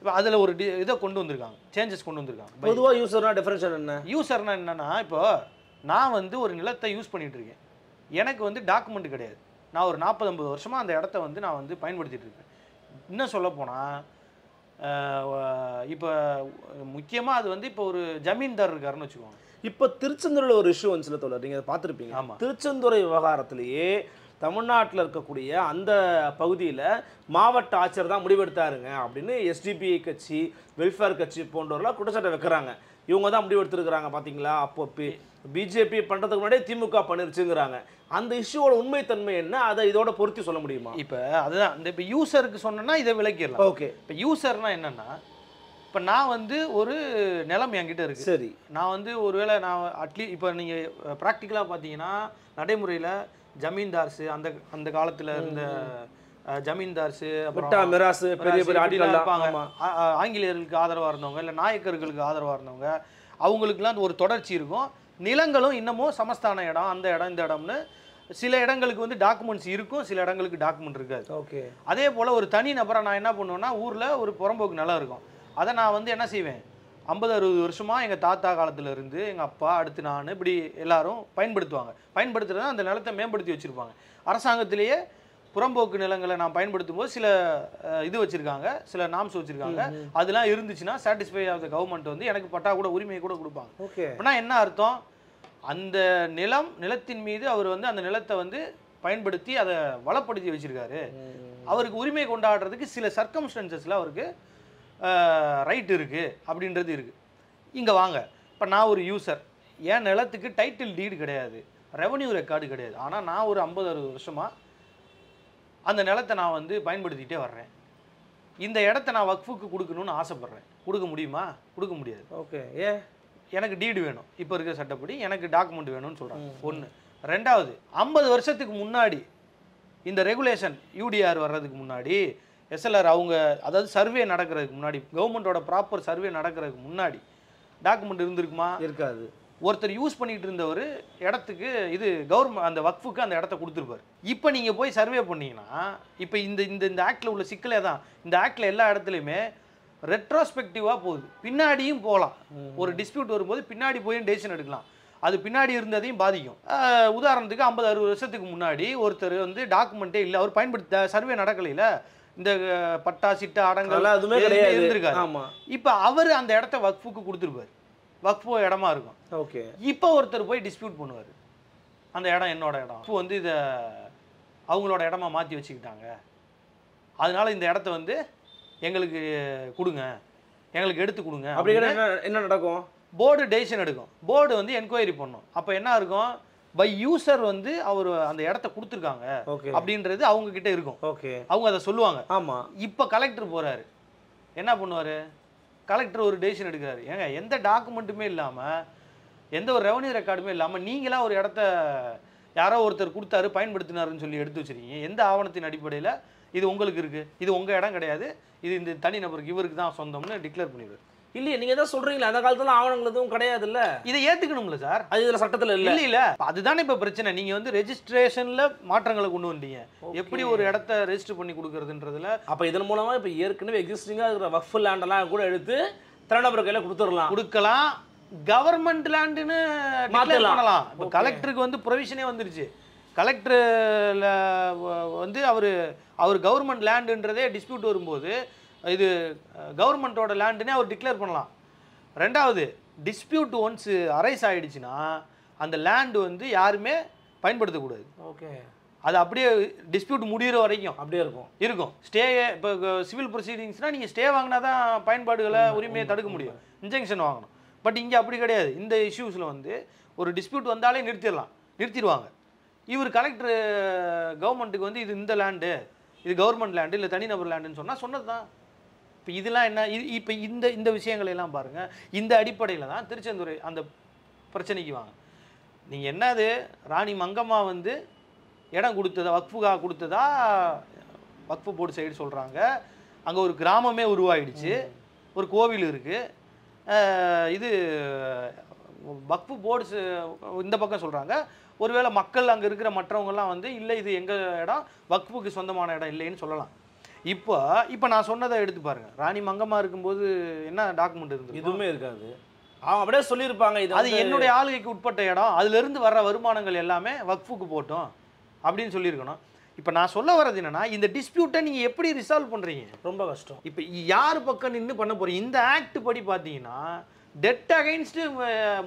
இப்போ அதில் ஒரு இதை கொண்டு வந்திருக்காங்க, சேஞ்சஸ் கொண்டு வந்திருக்காங்க. பொதுவாக யூசர்னா டெஃபினிஷன் என்ன? யூசர்னா என்னென்னா, இப்போ நான் வந்து ஒரு நிலத்தை யூஸ் பண்ணிகிட்டு இருக்கேன், எனக்கு வந்து டாக்குமெண்ட் கிடையாது, நான் ஒரு 40-50 வருஷமாக அந்த இடத்த வந்து நான் வந்து பயன்படுத்திகிட்டு இருக்கேன். இன்னும் சொல்லப்போனால் இப்போ முக்கியமாக அது வந்து இப்போ ஒரு ஜமீன்தார் இருக்காருன்னு வச்சுக்கோங்க. இப்போ திருச்செந்தூரில் ஒரு இஷ்யூ வந்துச்சுல தோழர், நீங்கள் அதை பார்த்துருப்பீங்க. ஆமாம். திருச்செந்தூர் விவகாரத்திலேயே தமிழ்நாட்டில் இருக்கக்கூடிய அந்த பகுதியில் மாவட்ட ஆட்சியர் தான் முடிவெடுத்தாருங்க அப்படின்னு எஸ்டிபிஐ கட்சி, வெல்ஃபேர் கட்சி போன்றவர்களாம் குற்றச்சாட்டை வைக்கிறாங்க. இவங்க தான் முடிவெடுத்துருக்குறாங்க பார்த்தீங்களா. அப்போ பிஜேபி பண்ணுறதுக்கு முன்னாடியே திமுக பண்ணிருச்சுங்கிறாங்க. அந்த இஷ்யூவோட உண்மைத்தன்மை என்ன, அதை இதோட பொருத்தி சொல்ல முடியுமா? இப்போ அதுதான் இந்த இப்போ யூசருக்கு சொன்னேன்னா இதை விளக்கிடலாம். ஓகே. இப்போ யூசர்னா என்னென்னா, இப்போ நான் வந்து ஒரு நிலம் என்கிட்ட இருக்குது. சரி. நான் வந்து ஒருவேளை நான் அட்லீஸ்ட் இப்போ நீங்கள் ப்ராக்டிக்கலாக பார்த்தீங்கன்னா நடைமுறையில் ஜமீன்தார்ஸு அந்த காலத்தில் இருந்த ஜமீன்தார்ஸு, அப்புறம் மிராசு, பெரிய பெரிய ஆட்கள் இருப்பாங்க, ஆங்கிலேயர்களுக்கு ஆதரவாக இருந்தவங்க, இல்லை நாயக்கர்களுக்கு ஆதரவாக இருந்தவங்க, அவங்களுக்குலாம் ஒரு தொடர்ச்சி இருக்கும். நிலங்களும் இன்னமும் சமஸ்தான இடம், அந்த இடம் இந்த இடம்னு சில இடங்களுக்கு வந்து டாக்குமெண்ட்ஸ் இருக்கும், சில இடங்களுக்கு டாக்குமெண்ட் இருக்காது. ஓகே. அதே போல் ஒரு தனி நபரை நான் என்ன பண்ணுவேன்னா, ஊரில் ஒரு புறம்போக்கு நிலம் இருக்கும், அதை நான் வந்து என்ன செய்வேன், 50-60 வருஷமாக எங்கள் தாத்தா காலத்தில் இருந்து எங்கள் அப்பா அடுத்து நான் இப்படி எல்லாரும் பயன்படுத்துறது அந்த நிலத்தை மேம்படுத்தி வச்சுருப்பாங்க. அரசாங்கத்திலேயே புறம்போக்கு நிலங்களை நான் பயன்படுத்தும் போது சில இது வச்சுருக்காங்க, சில நாம்ஸ் வச்சுருக்காங்க. அதெல்லாம் இருந்துச்சுன்னா சாட்டிஸ்ஃபை ஆஃப் த கவர்மெண்ட் வந்து எனக்கு பட்டா கூட உரிமையை கூட கொடுப்பாங்க. ஓகே. அப்படின்னா என்ன அர்த்தம், அந்த நிலத்தின் மீது அவர் வந்து அந்த நிலத்தை வந்து பயன்படுத்தி அதை வளப்படுத்தி வச்சுருக்காரு, அவருக்கு உரிமை கொண்டாடுறதுக்கு சில சர்க்கம்ஸ்டன்சஸில் அவருக்கு ரைட் இருக்குது அப்படின்றது இருக்குது. இங்கே வாங்க, இப்போ நான் ஒரு யூசர், என் நிலத்துக்கு டைட்டில் டீடு கிடையாது, ரெவன்யூ ரெக்கார்டு கிடையாது, ஆனால் நான் ஒரு 50-60 வருஷமாக அந்த நிலத்தை நான் வந்து பயன்படுத்திகிட்டே வர்றேன். இந்த இடத்த நான் வக்ஃபுக்கு கொடுக்கணும்னு ஆசைப்பட்றேன், கொடுக்க முடியுமா? கொடுக்க முடியாது. ஓகே. எனக்கு டீடு வேணும், இப்போ இருக்கிற சட்டப்படி எனக்கு டாக்குமெண்ட் வேணும்னு சொல்கிறாங்க. ஒன்று. ரெண்டாவது, 50 வருஷத்துக்கு முன்னாடி இந்த ரெகுலேஷன் யூடிஆர் வர்றதுக்கு முன்னாடி, எஸ்எல்ஆர் அவங்க அதாவது சர்வே நடக்கிறதுக்கு முன்னாடி, கவர்மெண்ட்டோட ப்ராப்பர் சர்வே நடக்கிறதுக்கு முன்னாடி டாக்குமெண்ட் இருந்திருக்குமா? இருக்காது. ஒருத்தர் யூஸ் பண்ணிட்டு இருந்தவர் இடத்துக்கு இது கவர்மெண்ட் அந்த வக்ஃபுக்கு அந்த இடத்த கொடுத்துருப்பாரு. இப்போ நீங்கள் போய் சர்வே பண்ணீங்கன்னா இப்போ இந்த இந்த இந்த ஆக்டில் உள்ள சிக்கலே தான். இந்த ஆக்டில் எல்லா இடத்துலையுமே ரெட்ரோஸ்பெக்டிவாக போகுது, பின்னாடியும் போகலாம். ஒரு டிஸ்பியூட் வரும்போது பின்னாடி போய் டெசிஷன் எடுக்கலாம். அது பின்னாடி இருந்ததையும் பாதிக்கும். உதாரணத்துக்கு 50-60 வருஷத்துக்கு முன்னாடி ஒருத்தர் வந்து டாக்குமெண்ட்டே இல்லை, அவர் பயன்படுத்த சர்வே நடக்கலையில், இந்த பட்டா சிட்டா அடங்கல் இருந்திருக்காரு. இப்போ அவர் அந்த இடத்த வக்ஃபுக்கு கொடுத்துருப்பாரு, வக்ஃபு இடமா இருக்கும். ஓகே. இப்போ ஒருத்தர் போய் டிஸ்பியூட் பண்ணுவார், அந்த இடம் என்னோட இடம், இப்போ வந்து இதை அவங்களோட இடமா மாற்றி வச்சுக்கிட்டாங்க, அதனால இந்த இடத்த வந்து எங்களுக்கு கொடுங்க, எங்களுக்கு எடுத்து கொடுங்க. அப்படி என்ன நடக்கும்? போர்டு டெசிஷன் எடுக்கும், போர்டு வந்து என்கொயரி பண்ணும். அப்போ என்ன இருக்கும், பை யூசர் வந்து அவர் அந்த இடத்த கொடுத்துருக்காங்க அப்படின்றது அவங்க கிட்ட இருக்கும். ஓகே, அவங்க அதை சொல்லுவாங்க. ஆமாம். இப்போ கலெக்டர் போகிறாரு, என்ன பண்ணுவார், கலெக்டர் ஒரு டெசிஷன் எடுக்கிறாரு. ஏங்க எந்த டாக்குமெண்ட்டுமே இல்லாமல், எந்த ஒரு ரெவன்யூ ரெக்கார்டுமே இல்லாமல் நீங்களாக ஒரு இடத்த யாரோ ஒருத்தர் கொடுத்தாரு பயன்படுத்தினாருன்னு சொல்லி எடுத்து வச்சுருக்கீங்க. எந்த ஆவணத்தின் அடிப்படையில் இது உங்களுக்கு இருக்குது, இது உங்கள் இடம் கிடையாது, இது இந்த தனிநபருக்கு இவருக்கு தான் சொந்தம்னு டிக்ளேர் பண்ணிடுவார். இல்லையே, நீங்கள் தான் சொல்கிறீங்களா அந்த காலத்தில் ஆவணங்கள் எதுவும் கிடையாது இல்லை, இதை ஏற்றுக்கணும்ல சார், அது இதில் சட்டத்தில் இல்லை. இல்லை அதுதானே இப்போ பிரச்சனை. நீங்கள் வந்து ரெஜிஸ்ட்ரேஷனில் மாற்றங்களை கொண்டு வந்தீங்க, எப்படி ஒரு இடத்த ரெஜிஸ்டர் பண்ணி கொடுக்குறதுன்றதுல. அப்போ இதன் மூலமாக இப்போ ஏற்கனவே எக்ஸிஸ்டிங்காக இருக்கிற வக்ஃப் லேண்டெல்லாம் கூட எடுத்து தனிநபர் கையில் கொடுக்கலாம். கவர்மெண்ட் லேண்டுன்னு பண்ணலாம். இப்போ கலெக்டருக்கு வந்து ப்ரொவிஷனே வந்துருச்சு. கலெக்டரில் வந்து அவர் கவர்மெண்ட் லேண்டுன்றதே டிஸ்பியூட் வரும்போது இது கவர்மெண்ட்டோட லேண்டுன்னே அவர் டிக்ளேர் பண்ணலாம். ரெண்டாவது, டிஸ்பியூட் ஒன்ஸ் அரைஸ் ஆகிடுச்சுன்னா அந்த லேண்டு வந்து யாருமே பயன்படுத்தக்கூடாது. ஓகே, அது அப்படியே டிஸ்பியூட் முடிகிற வரைக்கும் அப்படியே இருக்கும். ஸ்டே இப்போ சிவில் ப்ரொசீடிங்ஸ்னால் நீங்கள் ஸ்டே வாங்கினா தான் பயன்பாடுகளை உரிமையை தடுக்க முடியும், இன்ஜெக்ஷன் வாங்கணும். பட் இங்கே அப்படி கிடையாது. இந்த இஷ்யூஸில் வந்து ஒரு டிஸ்பியூட் வந்தாலே நிறுத்திடுவாங்க. இவர் கலெக்டர் கவர்மெண்ட்டுக்கு வந்து இது இந்த லேண்டு, இது கவர்மெண்ட் லேண்டு இல்லை தனிநபர் லேண்டுன்னு சொன்னது தான். இப்போ இதெல்லாம் என்ன, இப்போ இந்த விஷயங்களெல்லாம் பாருங்கள். இந்த அடிப்படையில் தான் திருச்செந்தூர் அந்த பிரச்சனைக்கு வாங்க. நீங்கள் என்னது, ராணி மங்கம்மா வந்து இடம் கொடுத்ததா, வக்ஃபுக்காக கொடுத்ததா வக்ஃபு போர்டு சைடு சொல்கிறாங்க. அங்கே ஒரு கிராமமே உருவாயிடுச்சு, ஒரு கோவில் இருக்குது. இது வக்ஃபு போர்ட்ஸ் இந்த பக்கம் சொல்கிறாங்க. ஒருவேளை மக்கள் அங்கே இருக்கிற மற்றவங்கெல்லாம் வந்து இல்லை இது எங்கள் இடம், வக்ஃபுக்கு சொந்தமான இடம் இல்லைன்னு சொல்லலாம். இப்போ நான் சொன்னதை எடுத்து பாருங்க. ராணி மங்கம்மா இருக்கும்போது என்ன டாக்குமெண்ட் இருந்தது? எதுவுமே இருக்காது. அப்படியே சொல்லியிருப்பாங்க இது அது என்னுடைய ஆளுகைக்கு உட்பட்ட இடம், அதுலேருந்து வர்ற வருமானங்கள் எல்லாமே வக்ஃபுக்கு போட்டோம் அப்படின்னு சொல்லியிருக்கணும். இப்போ நான் சொல்ல வர்றது என்னன்னா, இந்த டிஸ்பியூட்டை நீங்கள் எப்படி ரிசால்வ் பண்ணுறீங்க? ரொம்ப கஷ்டம். இப்போ யார் பக்கம் நின்று பண்ண போகிறீங்க? இந்த ஆக்ட் படி பார்த்தீங்கன்னா டெட் அகைன்ஸ்ட்டு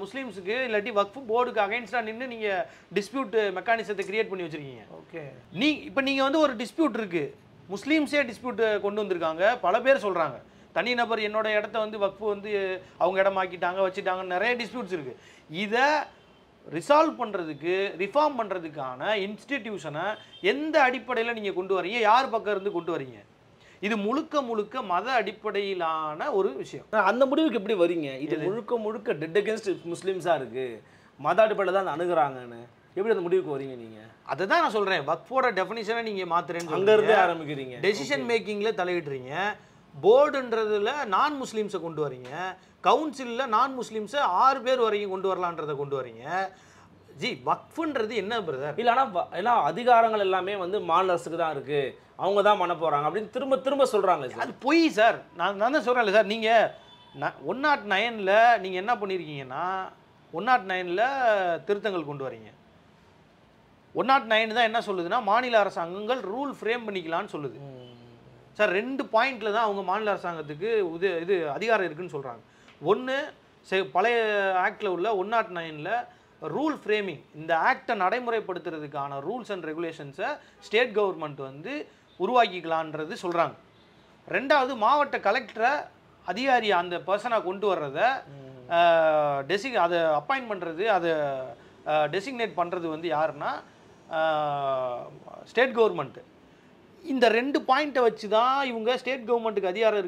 முஸ்லீம்ஸுக்கு இல்லாட்டி வக்ஃபு போர்டுக்கு அகைன்ஸ்டாக நின்று நீங்கள் டிஸ்பியூட் மெக்கானிசத்தை கிரியேட் பண்ணி வச்சுருக்கீங்க. ஓகே, இப்போ நீங்கள் வந்து ஒரு டிஸ்பியூட் இருக்குது, முஸ்லீம்ஸே டிஸ்பியூட் கொண்டு வந்திருக்காங்க. பல பேர் சொல்கிறாங்க தனிநபர் என்னோட இடத்த வந்து வக்ஃபு வந்து அவங்க இடமாக்கிட்டாங்க வச்சுட்டாங்கன்னு நிறைய டிஸ்பியூட்ஸ் இருக்குது. இதை ரிசால்வ் பண்ணுறதுக்கு, ரிஃபார்ம் பண்ணுறதுக்கான இன்ஸ்டிடியூஷனை எந்த அடிப்படையில் நீங்கள் கொண்டு வரீங்க, யார் பக்கம் இருந்து கொண்டு வரீங்க? இது முழுக்க மத அடிப்படையிலான ஒரு விஷயம். அந்த முடிவுக்கு எப்படி வரீங்க? இது முழுக்க டெட் அகேன்ஸ்ட் முஸ்லீம்ஸாக இருக்குது, மத அடிப்படையில் தான் அணுகுறாங்கன்னு எப்படி அந்த முடிவுக்கு வரீங்க நீங்கள்? அதை தான் நான் சொல்கிறேன். வக்ஃபோட டெஃபினிஷனை நீங்கள் மாற்றுறேன்னு அங்கேருந்து ஆரம்பிக்கிறீங்க, டெசிஷன் மேக்கிங்கில் தலையிடுறீங்க. போர்டுன்றதுல நான் முஸ்லீம்ஸை கொண்டு வரீங்க, கவுன்சிலில் நான் முஸ்லீம்ஸை 6 பேர் வரைக்கும் கொண்டு வரலான்றதை கொண்டு வரீங்க. ஜி வக்ஃபுன்றது என்ன பிரதர்? இல்லை, ஆனால் எல்லாம் அதிகாரங்கள் எல்லாமே வந்து மாநில அரசுக்கு தான் இருக்குது, அவங்க தான் பண்ண போகிறாங்க அப்படின்னு திரும்ப சொல்கிறாங்க. அது பொய் சார். நான் தான் சொல்கிறேன்ல சார், நீங்கள் 109ல் நீங்கள் என்ன பண்ணியிருக்கீங்கன்னா 109ல் திருத்தங்கள் கொண்டு வரீங்க. 109 தான் என்ன சொல்லுதுன்னா, மாநில அரசாங்கங்கள் ரூல் ஃப்ரேம் பண்ணிக்கலான்னு சொல்லுது சார். 2 பாயிண்டில் தான் அவங்க மாநில அரசாங்கத்துக்கு இது அதிகாரம் இருக்குதுன்னு சொல்கிறாங்க. ஒன்று, பழைய ஆக்டில் உள்ள 109ல் ரூல் ஃப்ரேமிங், இந்த ஆக்டை நடைமுறைப்படுத்துறதுக்கான ரூல்ஸ் அண்ட் ரெகுலேஷன்ஸை ஸ்டேட் கவர்மெண்ட் வந்து உருவாக்கிக்கலான்றது சொல்கிறாங்க. ரெண்டாவது, மாவட்ட கலெக்டரை அதிகாரி அந்த பர்சனாக கொண்டு வர்றதை அதை அப்பாயின்ட் பண்ணுறது, அதை டெசிக்னேட் பண்ணுறது வந்து யாருன்னா ஸ்டேட் கவர்மெண்ட்டு. இந்த 2 பாயிண்ட்டை வச்சு தான் இவங்க ஸ்டேட் கவர்மெண்ட்டுக்கு அதிகாரம்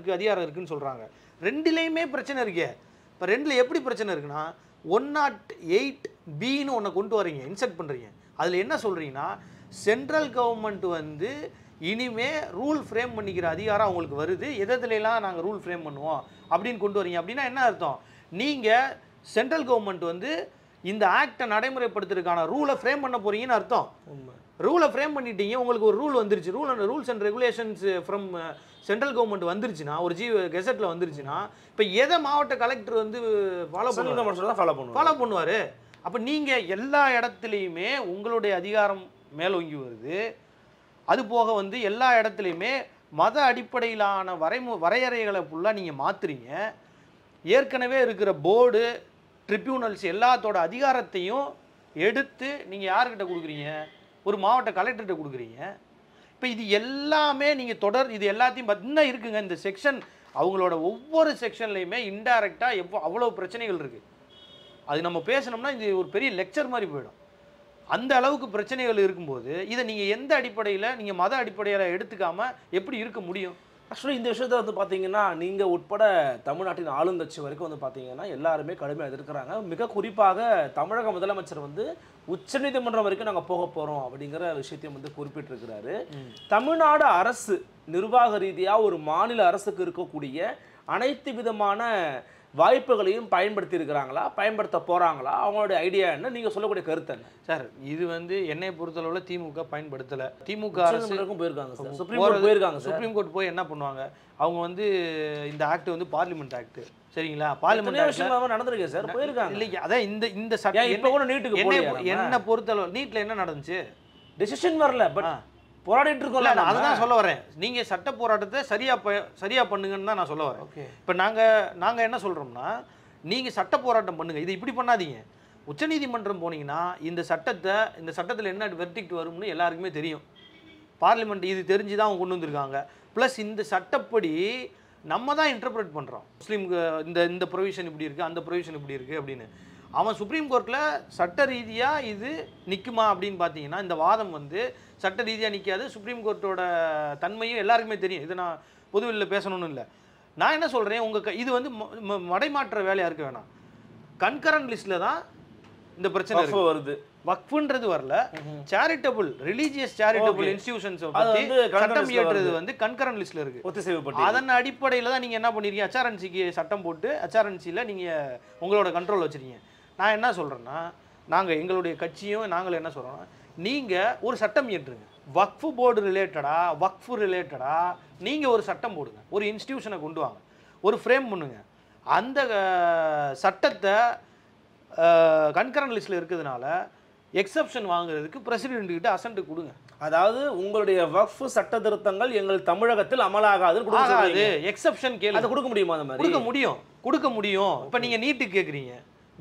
இருக்குதுன்னு சொல்கிறாங்க. ரெண்டுலேயுமே பிரச்சனை இருக்கே. இப்போ 2ல் எப்படி பிரச்சனை இருக்குன்னா, 108B ஒன்று கொண்டு வரீங்க, இன்செர்ட் பண்ணுறீங்க. அதில் என்ன சொல்கிறீங்கன்னா, சென்ட்ரல் கவர்மெண்ட் வந்து இனிமே ரூல் ஃப்ரேம் பண்ணிக்கிற அதிகாரம் அவங்களுக்கு வருது, எதுலாம் நாங்கள் ரூல் ஃப்ரேம் பண்ணுவோம் அப்படின்னு கொண்டு வரீங்க. அப்படின்னா என்ன அர்த்தம்? நீங்கள் சென்ட்ரல் கவர்மெண்ட் வந்து இந்த ஆக்டை நடைமுறைப்படுத்துறதுக்கான ரூலை ஃப்ரேம் பண்ண போறீங்கன்னு அர்த்தம். ரூலை ஃப்ரேம் பண்ணிட்டீங்க, உங்களுக்கு ஒரு ரூல் வந்துருச்சு, rules and regulations from central government வந்துருச்சுன்னா, ஒரு கெசட்டில் வந்துருச்சுன்னா, இப்போ எதை மாவட்ட கலெக்டர் வந்து ஃபாலோ பண்ணுவார்? அப்போ நீங்கள் எல்லா இடத்துலையுமே உங்களுடைய அதிகாரம் மேலோங்கி வருது. அது போக வந்து எல்லா இடத்துலையுமே மத அடிப்படையிலான வரையறைகளை ஃபுல்லாக நீங்கள் மாற்றுறீங்க. ஏற்கனவே இருக்கிற போர்டு, ட்ரிபியூனல்ஸ் எல்லாத்தோட அதிகாரத்தையும் எடுத்து நீங்கள் யார்கிட்ட கொடுக்குறீங்க? ஒரு மாவட்ட கலெக்டர்கிட்ட கொடுக்குறீங்க. இப்போ இது எல்லாமே நீங்கள் இது எல்லாத்தையும் இன்னும் இருக்குங்க. இந்த செக்ஷன் அவங்களோட ஒவ்வொரு செக்ஷன்லையுமே இன்டைரக்டாக அவ்வளோ பிரச்சனைகள் இருக்குது. அது நம்ம பேசணும்னா இது ஒரு பெரிய லெக்சர் மாதிரி போயிடும். அந்த அளவுக்கு பிரச்சனைகள் இருக்கும்போது இதை நீங்கள் எந்த அடிப்படையில், நீங்கள் மத அடிப்படையில் எடுத்துக்காமல் எப்படி இருக்க முடியும்? ஆக்சுவலி இந்த விஷயத்தை வந்து பார்த்தீங்கன்னா நீங்கள் உட்பட தமிழ்நாட்டின் ஆளுங்கட்சி வரைக்கும் வந்து பார்த்தீங்கன்னா எல்லாருமே கடுமையாக எதிர்க்கிறாங்க. மிக குறிப்பாக தமிழக முதலமைச்சர் வந்து உச்சநீதிமன்றம் வரைக்கும் நாங்கள் போக போகிறோம் அப்படிங்கிற விஷயத்தையும் வந்து குறிப்பிட்டிருக்கிறாரு. தமிழ்நாடு அரசு நிர்வாக ரீதியாக ஒரு மாநில அரசுக்கு இருக்கக்கூடிய அனைத்து விதமான வாய்ப்புகளையும் பயன்படுத்தி இருக்கிறாங்களா, பயன்படுத்த போகிறாங்களா, அவங்களுடைய ஐடியா என்ன, நீங்கள் சொல்லக்கூடிய கருத்து என்ன? சார் இது வந்து என்னை பொறுத்தளவில் திமுக பயன்படுத்தலை. திமுக அரசு போயிருக்காங்க சார், சுப்ரீம் கோர்ட் போயிருக்காங்க. சுப்ரீம் கோர்ட் போய் என்ன பண்ணுவாங்க? அவங்க வந்து இந்த ஆக்ட் வந்து பார்லிமெண்ட் ஆக்ட், சரிங்களா? பார்லிமெண்ட் நடந்திருக்கு சார், போயிருக்காங்க. இல்லையா? அதான் இந்த சட்டம் இப்போ கூட நீட்டுக்கு என்ன பொறுத்தளவு நீட்டில் என்ன நடந்துச்சு? டெசிஷன் வரல, பட் போராடிட்டு இருக்கோம்ல. நான் அதுதான் சொல்ல வரேன். நீங்கள் சட்ட போராட்டத்தை சரியா பண்ணுங்கன்னு தான் நான் சொல்ல வரேன். இப்போ நாங்கள் என்ன சொல்கிறோம்னா, நீங்கள் சட்ட போராட்டம் பண்ணுங்கள், இது இப்படி பண்ணாதீங்க. உச்சநீதிமன்றம் போனீங்கன்னா இந்த சட்டத்தில் என்ன வெர்டிக்ட் வரும்னு எல்லாருக்குமே தெரியும். பார்லிமெண்ட் இது தெரிஞ்சு தான் அவங்க கொண்டு வந்திருக்காங்க. ப்ளஸ் இந்த சட்டப்படி நம்ம தான் இன்டர்பிரேட் பண்ணுறோம். முஸ்லீம்க்கு இந்த ப்ரொவிஷன் இப்படி இருக்குது, அந்த ப்ரொவிஷன் இப்படி இருக்குது அப்படின்னு. அவன் சுப்ரீம் கோர்ட்டில் சட்ட ரீதியாக இது நிற்குமா அப்படின்னு பார்த்தீங்கன்னா, இந்த வாதம் வந்து சட்ட ரீதியாக நிற்காது. சுப்ரீம் கோர்ட்டோட தன்மையும் எல்லாருக்குமே தெரியும். இதை நான் பொதுவெளியில் பேசணும்னு இல்லை. நான் என்ன சொல்கிறேன், இது வந்து மடைமாற்ற வேலையாக இருக்க வேணாம். கன்கரண்ட் லிஸ்ட்டில் தான் இந்த பிரச்சனை வருது. வக்ஃபுன்றது வரல, சேரிட்டபிள் ரிலீஜியஸ் சேரிட்டபிள் இன்ஸ்டிடியூஷன்ஸ் பத்தி சட்டம் இயற்றுறது வந்து கன்கரண்ட் லிஸ்ட்ல இருக்கு. அதன் அடிப்படையில் தான் நீங்க என்ன பண்ணிருக்கீங்க, HRNCக்கு சட்டம் போட்டு HRNCல நீங்க உங்களோட கண்ட்ரோல் வச்சிருக்கீங்க. நான் என்ன சொல்றேன்னா, எங்களுடைய கட்சியும் நாங்கள் என்ன சொல்றோம்னா, நீங்க ஒரு சட்டம் இயற்றுங்க. வக்ஃபு போர்டு ரிலேட்டடா நீங்க ஒரு சட்டம் போடுங்க, ஒரு இன்ஸ்டிடியூஷனை கொண்டு வாங்க, ஒரு ஃப்ரேம் பண்ணுங்க. அந்த சட்டத்தை கன்கரண்ட் லிஸ்ட்ல இருக்கிறதுனால எக்ஸப்ஷன் வாங்குறதுக்கு பிரசிடென்ட் கிட்ட அசென்ட் கொடுங்க. அதாவது உங்களுடைய வக்ஃப் சட்ட திருத்தங்கள் எங்கள் தமிழகத்தில் அமலாகாது, எக்ஸப்ஷன் கேளு. அதை கொடுக்க முடியுமா? அந்த மாதிரி கொடுக்க முடியும். இப்போ நீங்க நீட்டுக்கு கேட்குறீங்க,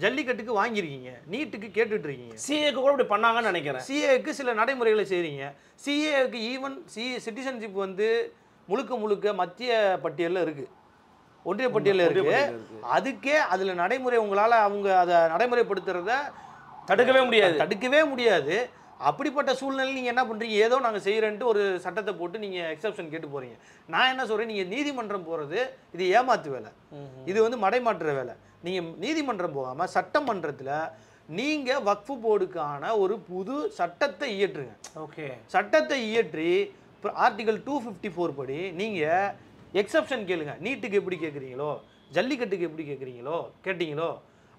ஜல்லிக்கட்டுக்கு வாங்கியிருக்கீங்க, நீட்டுக்கு கேட்டுட்டு இருக்கீங்க. சிஏக்கு கூட இப்படி பண்ணாங்கன்னு நினைக்கிறேன். சிஏக்கு சில நடைமுறைகளை செய்றீங்க. சிஏக்கு ஈவன் சிட்டிசன்ஷிப் வந்து முழுக்க மத்திய பட்டியலில் இருக்கு, ஒன்றிய பட்டியலில் இருக்கு. அதுக்கே அதுல நடைமுறை உங்களால் அவங்க அதை நடைமுறைப்படுத்துறத தடுக்கவே முடியாது. அப்படிப்பட்ட சூழ்நிலை நீங்கள் என்ன பண்ணுறீங்க, ஏதோ நாங்கள் செய்கிறேன்ட்டு ஒரு சட்டத்தை போட்டு நீங்கள் எக்ஸப்ஷன் கேட்டு போகிறீங்க. நான் என்ன சொல்கிறேன், நீங்கள் நீதிமன்றம் போகிறது இது ஏமாத்து வேலை, இது வந்து மடைமாற்ற வேலை. நீங்கள் நீதிமன்றம் போகாமல் சட்டமன்றத்தில் நீங்கள் வக்ஃபு போர்டுக்கான ஒரு புது சட்டத்தை இயற்றுங்க. சட்டத்தை இயற்றி ஆர்டிகல் 254 படி நீங்கள் எக்ஸப்ஷன் கேளுங்க. நீட்டுக்கு எப்படி கேட்குறீங்களோ, ஜல்லிக்கட்டுக்கு எப்படி கேட்டீங்களோ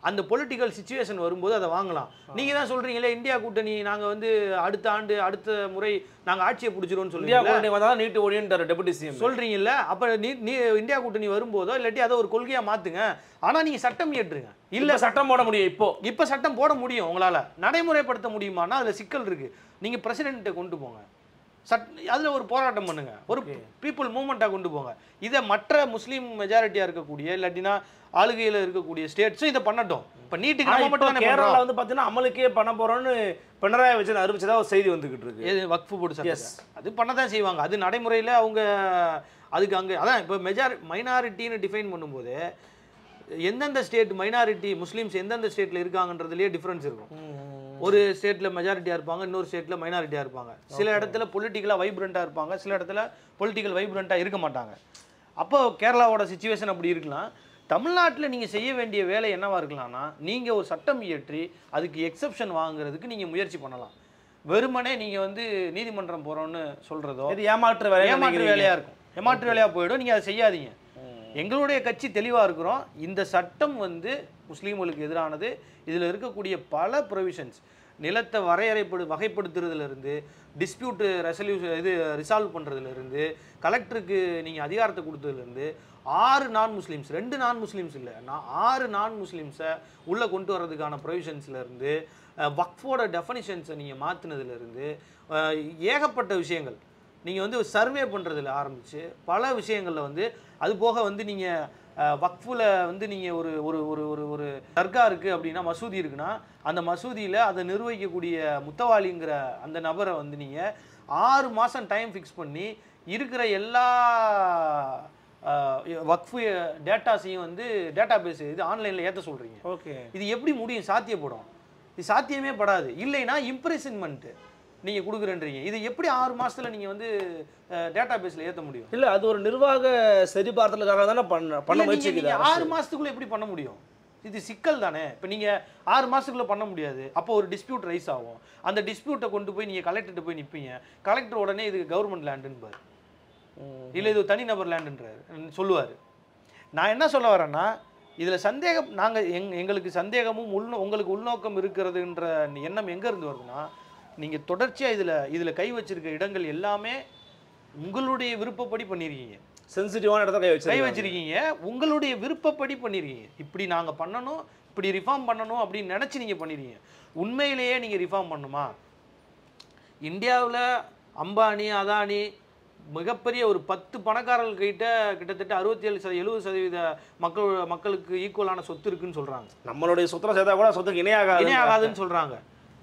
அந்த பொலிட்டிக்கல் சிச்சுவேஷன் வரும்போது அதை வாங்கலாம். நீங்கள் தான் சொல்கிறீங்களே இந்தியா கூட்டணி நாங்கள் வந்து அடுத்த முறை நாங்கள் ஆட்சியை பிடிச்சிருவோம்னு சொல்லுவீங்க, நீட்டு ஒழியன்றார் டெபுட்டி சிஎம் சொல்கிறீங்கல்ல. அப்போ நீ இந்தியா கூட்டணி வரும்போதோ இல்லாட்டி அதை ஒரு கொள்கையாக மாற்றுங்க. ஆனால் நீங்கள் சட்டம் ஏற்றுங்க. இல்லை சட்டம் போட முடியும், இப்போ சட்டம் போட முடியும், உங்களால் நடைமுறைப்படுத்த முடியுமானா அதில் சிக்கல் இருக்குது. நீங்கள் பிரசிடென்ட்டை கொண்டு போங்க, அதில் ஒரு போராட்டம் பண்ணுங்க, ஒரு பீப்புள் மூவ்மெண்ட்டாக கொண்டு போங்க. இதை மற்ற முஸ்லீம் மெஜாரிட்டியாக இருக்கக்கூடிய இல்லாட்டினா ஆளுகையில் இருக்கக்கூடிய ஸ்டேட்ஸும் இதை பண்ணட்டும். இப்போ நீட்டுக்கு நம்ம மட்டும் தானே கேரளாவில் வந்து பார்த்தீங்கன்னா அமலுக்கே பண்ண போகிறோன்னு பினராயி விஜயன் அறிவிச்சதா ஒரு செய்தி வந்துகிட்டு இருக்கு. வக்ஃபு போர்டு சட்டம் அது பண்ண தான் செய்வாங்க. அது நடைமுறையில் அவங்க அதுக்கு அங்கே அதான் இப்போ மைனாரிட்டின்னு டிஃபைன் பண்ணும்போது எந்தெந்த ஸ்டேட் மைனாரிட்டி முஸ்லீம்ஸ் எந்தெந்த ஸ்டேட்டில் இருக்காங்கன்றதுலேயே டிஃப்ரென்ஸ் இருக்கும். ஒரு ஸ்டேட்டில் மெஜாரிட்டியாக இருப்பாங்க, இன்னொரு ஸ்டேட்டில் மைனாரிட்டியாக இருப்பாங்க. சில இடத்துல பொலிட்டிக்கலாக வைப்ரண்ட்டாக இருப்பாங்க, சில இடத்துல பொலிட்டிக்கல் வைப்ரண்ட்டாக இருக்க மாட்டாங்க. அப்போ கேரளாவோட சிச்சுவேஷன் அப்படி இருக்கலாம். தமிழ்நாட்டில் நீங்கள் செய்ய வேண்டிய வேலை என்னவாக இருக்கலாம்னா, நீங்கள் ஒரு சட்டம் இயற்றி அதுக்கு எக்ஸப்ஷன் வாங்குறதுக்கு நீங்கள் முயற்சி பண்ணலாம். வெறுமனே நீங்கள் வந்து நீதிமன்றம் போகிறோன்னு சொல்கிறதோ ஏமாற்று வேலையாக இருக்கும், ஏமாற்று வேலையாக போயிடும். நீங்கள் அதை செய்யாதீங்க. எங்களுடைய கட்சி தெளிவாக இருக்கிறோம். இந்த சட்டம் வந்து முஸ்லீம்களுக்கு எதிரானது. இதில் இருக்கக்கூடிய பல ப்ரொவிஷன்ஸ், நிலத்தை வகைப்படுத்துறதுலேருந்து, டிஸ்பியூட் ரிசால்வ் பண்ணுறதுலேருந்து, கலெக்டருக்கு நீங்கள் அதிகாரத்தை கொடுத்ததுலேருந்து, 6 நான் முஸ்லீம்ஸ், 2 நான் முஸ்லீம்ஸ் இல்லை, 6 நான் முஸ்லீம்ஸை உள்ளே கொண்டு வர்றதுக்கான ப்ரொவிஷன்ஸ்லேருந்து, வக்ஃபோட டெஃபனிஷன்ஸை நீங்கள் மாற்றினதுலேருந்து, ஏகப்பட்ட விஷயங்கள் நீங்கள் வந்து சர்வே பண்ணுறதுல ஆரம்பித்து பல விஷயங்களில் வந்து, அது போக வந்து நீங்கள் வக்ஃபில் வந்து நீங்கள் ஒரு ஒரு ஒரு ஒரு ஒரு தர்கா இருக்குது அப்படின்னா, மசூதி இருக்குன்னா, அந்த மசூதியில் அதை நிர்வகிக்கக்கூடிய முத்தவாளிங்கிற அந்த நபரை வந்து நீங்கள் 6 மாதம் டைம் ஃபிக்ஸ் பண்ணி இருக்கிற எல்லா வக்ஃபு டேட்டாஸையும் வந்து டேட்டா பேஸ் இது ஆன்லைனில் ஏற்ற சொல்கிறீங்க. ஓகே, இது எப்படி முடியும்? சாத்தியப்படும்? இது சாத்தியமே படாது. இல்லைன்னா இம்ப்ரெஷன்மெண்ட்டு நீங்கள் கொடுக்குறேன்றீங்க. இது எப்படி 6 மாதத்தில் நீங்கள் வந்து டேட்டா பேஸில் ஏற்ற முடியும்? இல்லை, அது ஒரு நிர்வாக சரிபார்த்தலுக்காக தானே பண்ண முயற்சி. 6 மாதத்துக்குள்ளே எப்படி பண்ண முடியும்? இது சிக்கல் தானே. இப்போ நீங்கள் 6 மாதத்துக்குள்ளே பண்ண முடியாது. அப்போ ஒரு டிஸ்பியூட் ரைஸ் ஆகும். அந்த டிஸ்பியூட்டை கொண்டு போய் நீங்கள் கலெக்டர்கிட்ட போய் நிற்பீங்க. கலெக்டர் உடனே இது கவர்மெண்ட் லேண்டுன்னு இல்லை இது தனிநபர் லேண்டுன்றாரு சொல்லுவார். நான் என்ன சொல்ல வரேன்னா, இதில் சந்தேகம், எங்களுக்கு சந்தேகமும் உங்களுக்கு உள்நோக்கம் இருக்கிறதுன்ற எண்ணம் எங்கேருந்து வருதுன்னா, நீங்கள் தொடர்ச்சியாக இதில் கை வச்சிருக்க இடங்கள் எல்லாமே உங்களுடைய விருப்பப்படி பண்ணியிருக்கீங்க. சென்சிட்டிவான இடத்துல கை வச்சிருக்கீங்க, உங்களுடைய விருப்பப்படி பண்ணியிருக்கீங்க. இப்படி நாங்கள் பண்ணணும், இப்படி ரிஃபார்ம் பண்ணணும் அப்படின்னு நினச்சி நீங்கள் பண்ணிருக்கீங்க. உண்மையிலேயே நீங்கள் ரிஃபார்ம் பண்ணுமா? இந்தியாவில் அம்பானி, அதானி, மிகப்பெரிய ஒரு 10 பணக்காரர்கள் கிட்டத்தட்ட 67-70% மக்களுக்கு ஈக்குவலான சொத்து இருக்குன்னு சொல்கிறாங்க. நம்மளுடைய சொத்துல சேர்த்தா கூட சொத்துக்கு இணையாகாதுன்னு சொல்கிறாங்க.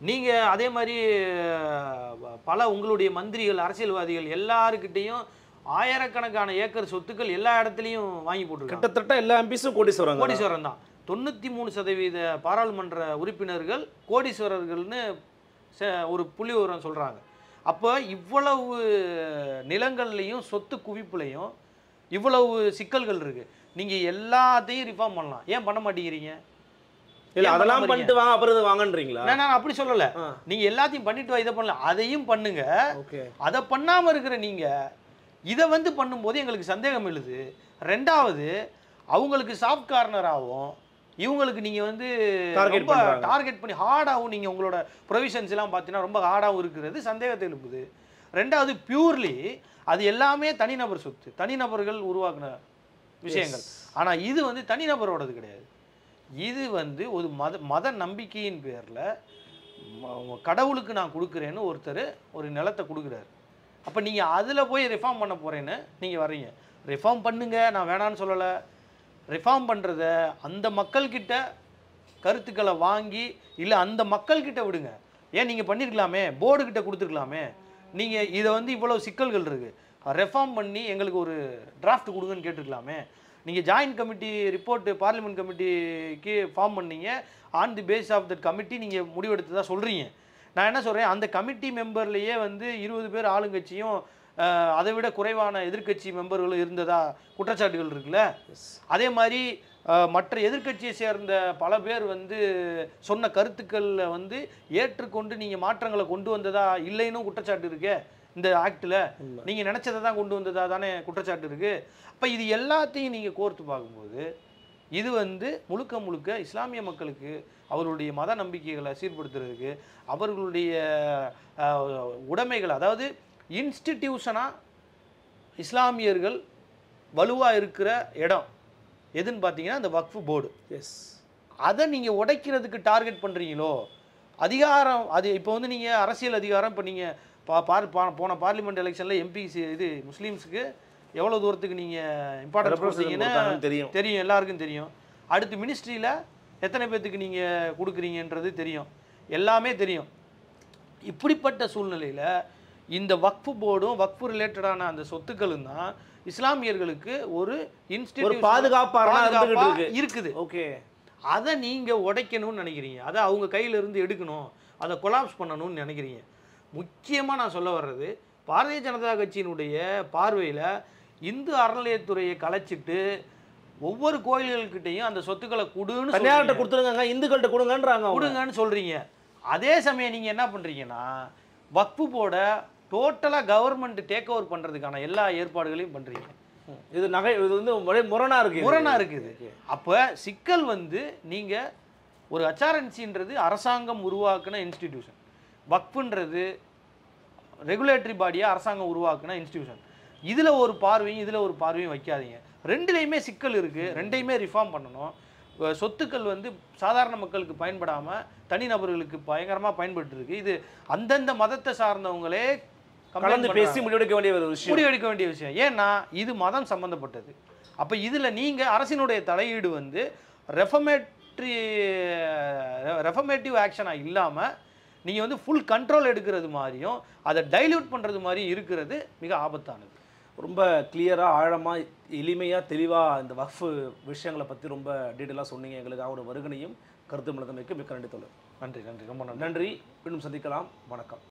நீங்கள் அதே மாதிரி பல உங்களுடைய மந்திரிகள், அரசியல்வாதிகள் எல்லாருக்கிட்டையும் ஆயிரக்கணக்கான ஏக்கர் சொத்துக்கள் எல்லா இடத்துலையும் வாங்கி போட்டு, கிட்டத்தட்ட எல்லா எம்பிஸும் கோடீஸ்வரன் தான். 93% பாராளுமன்ற உறுப்பினர்கள் கோடீஸ்வரர்கள்னு ஒரு புள்ளி விவரம் சொல்கிறாங்க. அப்போ இவ்வளவு நிலங்கள்லையும் சொத்து குவிப்புலையும் இவ்வளவு சிக்கல்கள் இருக்குது. நீங்கள் எல்லாத்தையும் ரிஃபார்ம் பண்ணலாம், ஏன் பண்ண மாட்டேங்கிறீங்க? இல்லை, அதெல்லாம் பண்ணிட்டு வாங்க அப்புறம் வாங்கன்றீங்களா? நான் அப்படி சொல்லலை. நீங்கள் எல்லாத்தையும் பண்ணிட்டு வா, இதை பண்ணல, அதையும் பண்ணுங்க. அதை பண்ணாமல் இருக்கிற நீங்கள் இதை வந்து பண்ணும்போது எங்களுக்கு சந்தேகம் எழுது. ரெண்டாவது, அவங்களுக்கு சாஃப்ட் கார்னராகவும் இவங்களுக்கு நீங்கள் வந்து டார்கெட் பண்ணி ஹார்டாகவும் நீங்கள் உங்களோட ப்ரொவிஷன்ஸ் எல்லாம் பார்த்தீங்கன்னா ரொம்ப ஹார்டாகவும் இருக்கிறது சந்தேகத்தை எழுப்புது. ரெண்டாவது, பியூர்லி அது எல்லாமே தனிநபர் சொத்து, தனிநபர்கள் உருவாக்குன விஷயங்கள். ஆனால் இது வந்து தனிநபரோடது கிடையாது. இது வந்து ஒரு மத நம்பிக்கையின் பேரில் கடவுளுக்கு நான் கொடுக்குறேன்னு ஒருத்தர் ஒரு நிலத்தை கொடுக்குறாரு. அப்போ நீங்கள் அதில் போய் ரிஃபார்ம் பண்ண போகிறேன்னு நீங்கள் வர்றீங்க. ரிஃபார்ம் பண்ணுங்க, நான் வேணான்னு சொல்லலை. ரிஃபார்ம் பண்ணுறத அந்த மக்கள்கிட்ட கருத்துக்களை வாங்கி, இல்லை அந்த மக்கள்கிட்ட விடுங்க. ஏன் நீங்கள் பண்ணியிருக்கலாமே, போர்டுக்கிட்ட கொடுத்துருக்கலாமே. நீங்கள் இதை வந்து இவ்வளோ சிக்கல்கள் இருக்குது, ரெஃபார்ம் பண்ணி எங்களுக்கு ஒரு டிராஃப்ட் கொடுங்கன்னு கேட்டிருக்கலாமே. நீங்கள் ஜாயின்ட் கமிட்டி ரிப்போர்ட்டு பார்லிமெண்ட் கமிட்டிக்கு ஃபார்ம் பண்ணீங்க. On the base of that committee நீங்கள் முடிவெடுத்து தான் சொல்கிறீங்க. நான் என்ன சொல்கிறேன், அந்த கமிட்டி மெம்பர்லேயே வந்து 20 பேர் ஆளுங்கட்சியும் அதை விட குறைவான எதிர்க்கட்சி மெம்பர்களும் இருந்ததா குற்றச்சாட்டுகள் இருக்குல்ல. அதே மாதிரி மற்ற எதிர்க்கட்சியை சேர்ந்த பல பேர் வந்து சொன்ன கருத்துக்களில் வந்து ஏற்றுக்கொண்டு நீங்கள் மாற்றங்களை கொண்டு வந்ததா இல்லைன்னு குற்றச்சாட்டு இருக்கு. இந்த ஆக்டில் நீங்கள் நினச்சதை தான் கொண்டு வந்ததா தானே குற்றச்சாட்டு இருக்குது. அப்போ இது எல்லாத்தையும் நீங்கள் கோர்த்து பார்க்கும்போது இது வந்து முழுக்க முழுக்க இஸ்லாமிய மக்களுக்கு அவர்களுடைய மத நம்பிக்கைகளை சீர்படுத்துறதுக்கு, அவர்களுடைய உடைமைகள், அதாவது இன்ஸ்டிடியூஷனாக இஸ்லாமியர்கள் வலுவாக இருக்கிற இடம் எதுன்னு பார்த்தீங்கன்னா இந்த வக்ஃபு போர்டு. அதை நீங்கள் உடைக்கிறதுக்கு டார்கெட் பண்ணுறீங்களோ, அதிகாரம் அது இப்போ வந்து நீங்கள் அரசியல் அதிகாரம், இப்போ நீங்கள் போன பார்லிமெண்ட் எலெக்ஷனில் எம்பிசி இது முஸ்லீம்ஸுக்கு எவ்வளோ தூரத்துக்கு நீங்கள் இம்பார்ட்டன்ஸ் கொடுத்தீங்கன்னு தெரியும், எல்லாருக்கும் தெரியும். அடுத்து மினிஸ்ட்ரியில் எத்தனை பேர்த்துக்கு நீங்கள் கொடுக்குறீங்கன்றது தெரியும், எல்லாமே தெரியும். இப்படிப்பட்ட சூழ்நிலையில் இந்த வக்ஃபு போர்டும் வக்ஃபு ரிலேட்டடான அந்த சொத்துக்களும் தான் இஸ்லாமியர்களுக்கு ஒரு இன்ஸ்டிடியூட் பாதுகாப்பாக இருக்குது. ஓகே, அதை நீங்கள் உடைக்கணும்னு நினைக்கிறீங்க, அதை அவங்க கையிலேருந்து எடுக்கணும், அதை கொலாப்ஸ் பண்ணணும்னு நினைக்கிறீங்க. முக்கியமாக நான் சொல்ல வர்றது, பாரதிய ஜனதா கட்சியினுடைய பார்வையில் இந்து அறநிலையத்துறையை கலைச்சிட்டு ஒவ்வொரு கோயில்கள்கிட்டையும் அந்த சொத்துக்களை கொடுத்துருங்க, இந்துக்கள்கிட்ட கொடுங்கன்னு சொல்கிறீங்க. அதே சமயம் நீங்கள் என்ன பண்ணுறீங்கன்னா வக்ஃபு போர்டை டோட்டலாக கவர்மெண்ட் டேக் ஓவர் பண்ணுறதுக்கான எல்லா ஏற்பாடுகளையும் பண்ணுறீங்க. இது வந்து முரணா இருக்கு. இருக்குது. அப்போ சிக்கல் வந்து நீங்கள் ஒரு HRNCன்றது அரசாங்கம் உருவாக்குன இன்ஸ்டிடியூஷன், வக்ஃபுன்றது ரெகுலேட்டரி பாடியாக அரசாங்கம் உருவாக்குன இன்ஸ்டிடியூஷன். இதில் ஒரு பார்வையும் வைக்காதீங்க. ரெண்டுலேயுமே சிக்கல் இருக்குது, ரெண்டையுமே ரிஃபார்ம் பண்ணணும். சொத்துக்கள் வந்து சாதாரண மக்களுக்கு பயன்படாமல் தனிநபர்களுக்கு பயங்கரமாக பயன்பட்டு இருக்கு. இது அந்தந்த மதத்தை சார்ந்தவங்களே கலந்து பேசி முடிவெடுக்க வேண்டிய விஷயம். ஏன்னா இது மதம் சம்மந்தப்பட்டது. அப்போ இதில் நீங்கள் அரசினுடைய தலையீடு வந்து ரெஃபர்மேட்டிவ் ஆக்ஷனாக இல்லாமல் நீங்கள் வந்து ஃபுல் கண்ட்ரோல் எடுக்கிறது மாதிரியும் அதை டைல்யூட் பண்ணுறது மாதிரி இருக்கிறது மிக ஆபத்தானது. ரொம்ப கிளியராக, ஆழமாக, எளிமையாக, தெளிவாக இந்த வக்ஃப் விஷயங்களை பற்றி ரொம்ப டீட்டெயிலாக சொன்னீங்க. எங்களுக்காக ஒரு வருகனையும் கருத்து மனதமைக்கு மிக்க நன்றி தோழர். நன்றி. ரொம்ப நன்றி. மீண்டும் சந்திக்கலாம். வணக்கம்.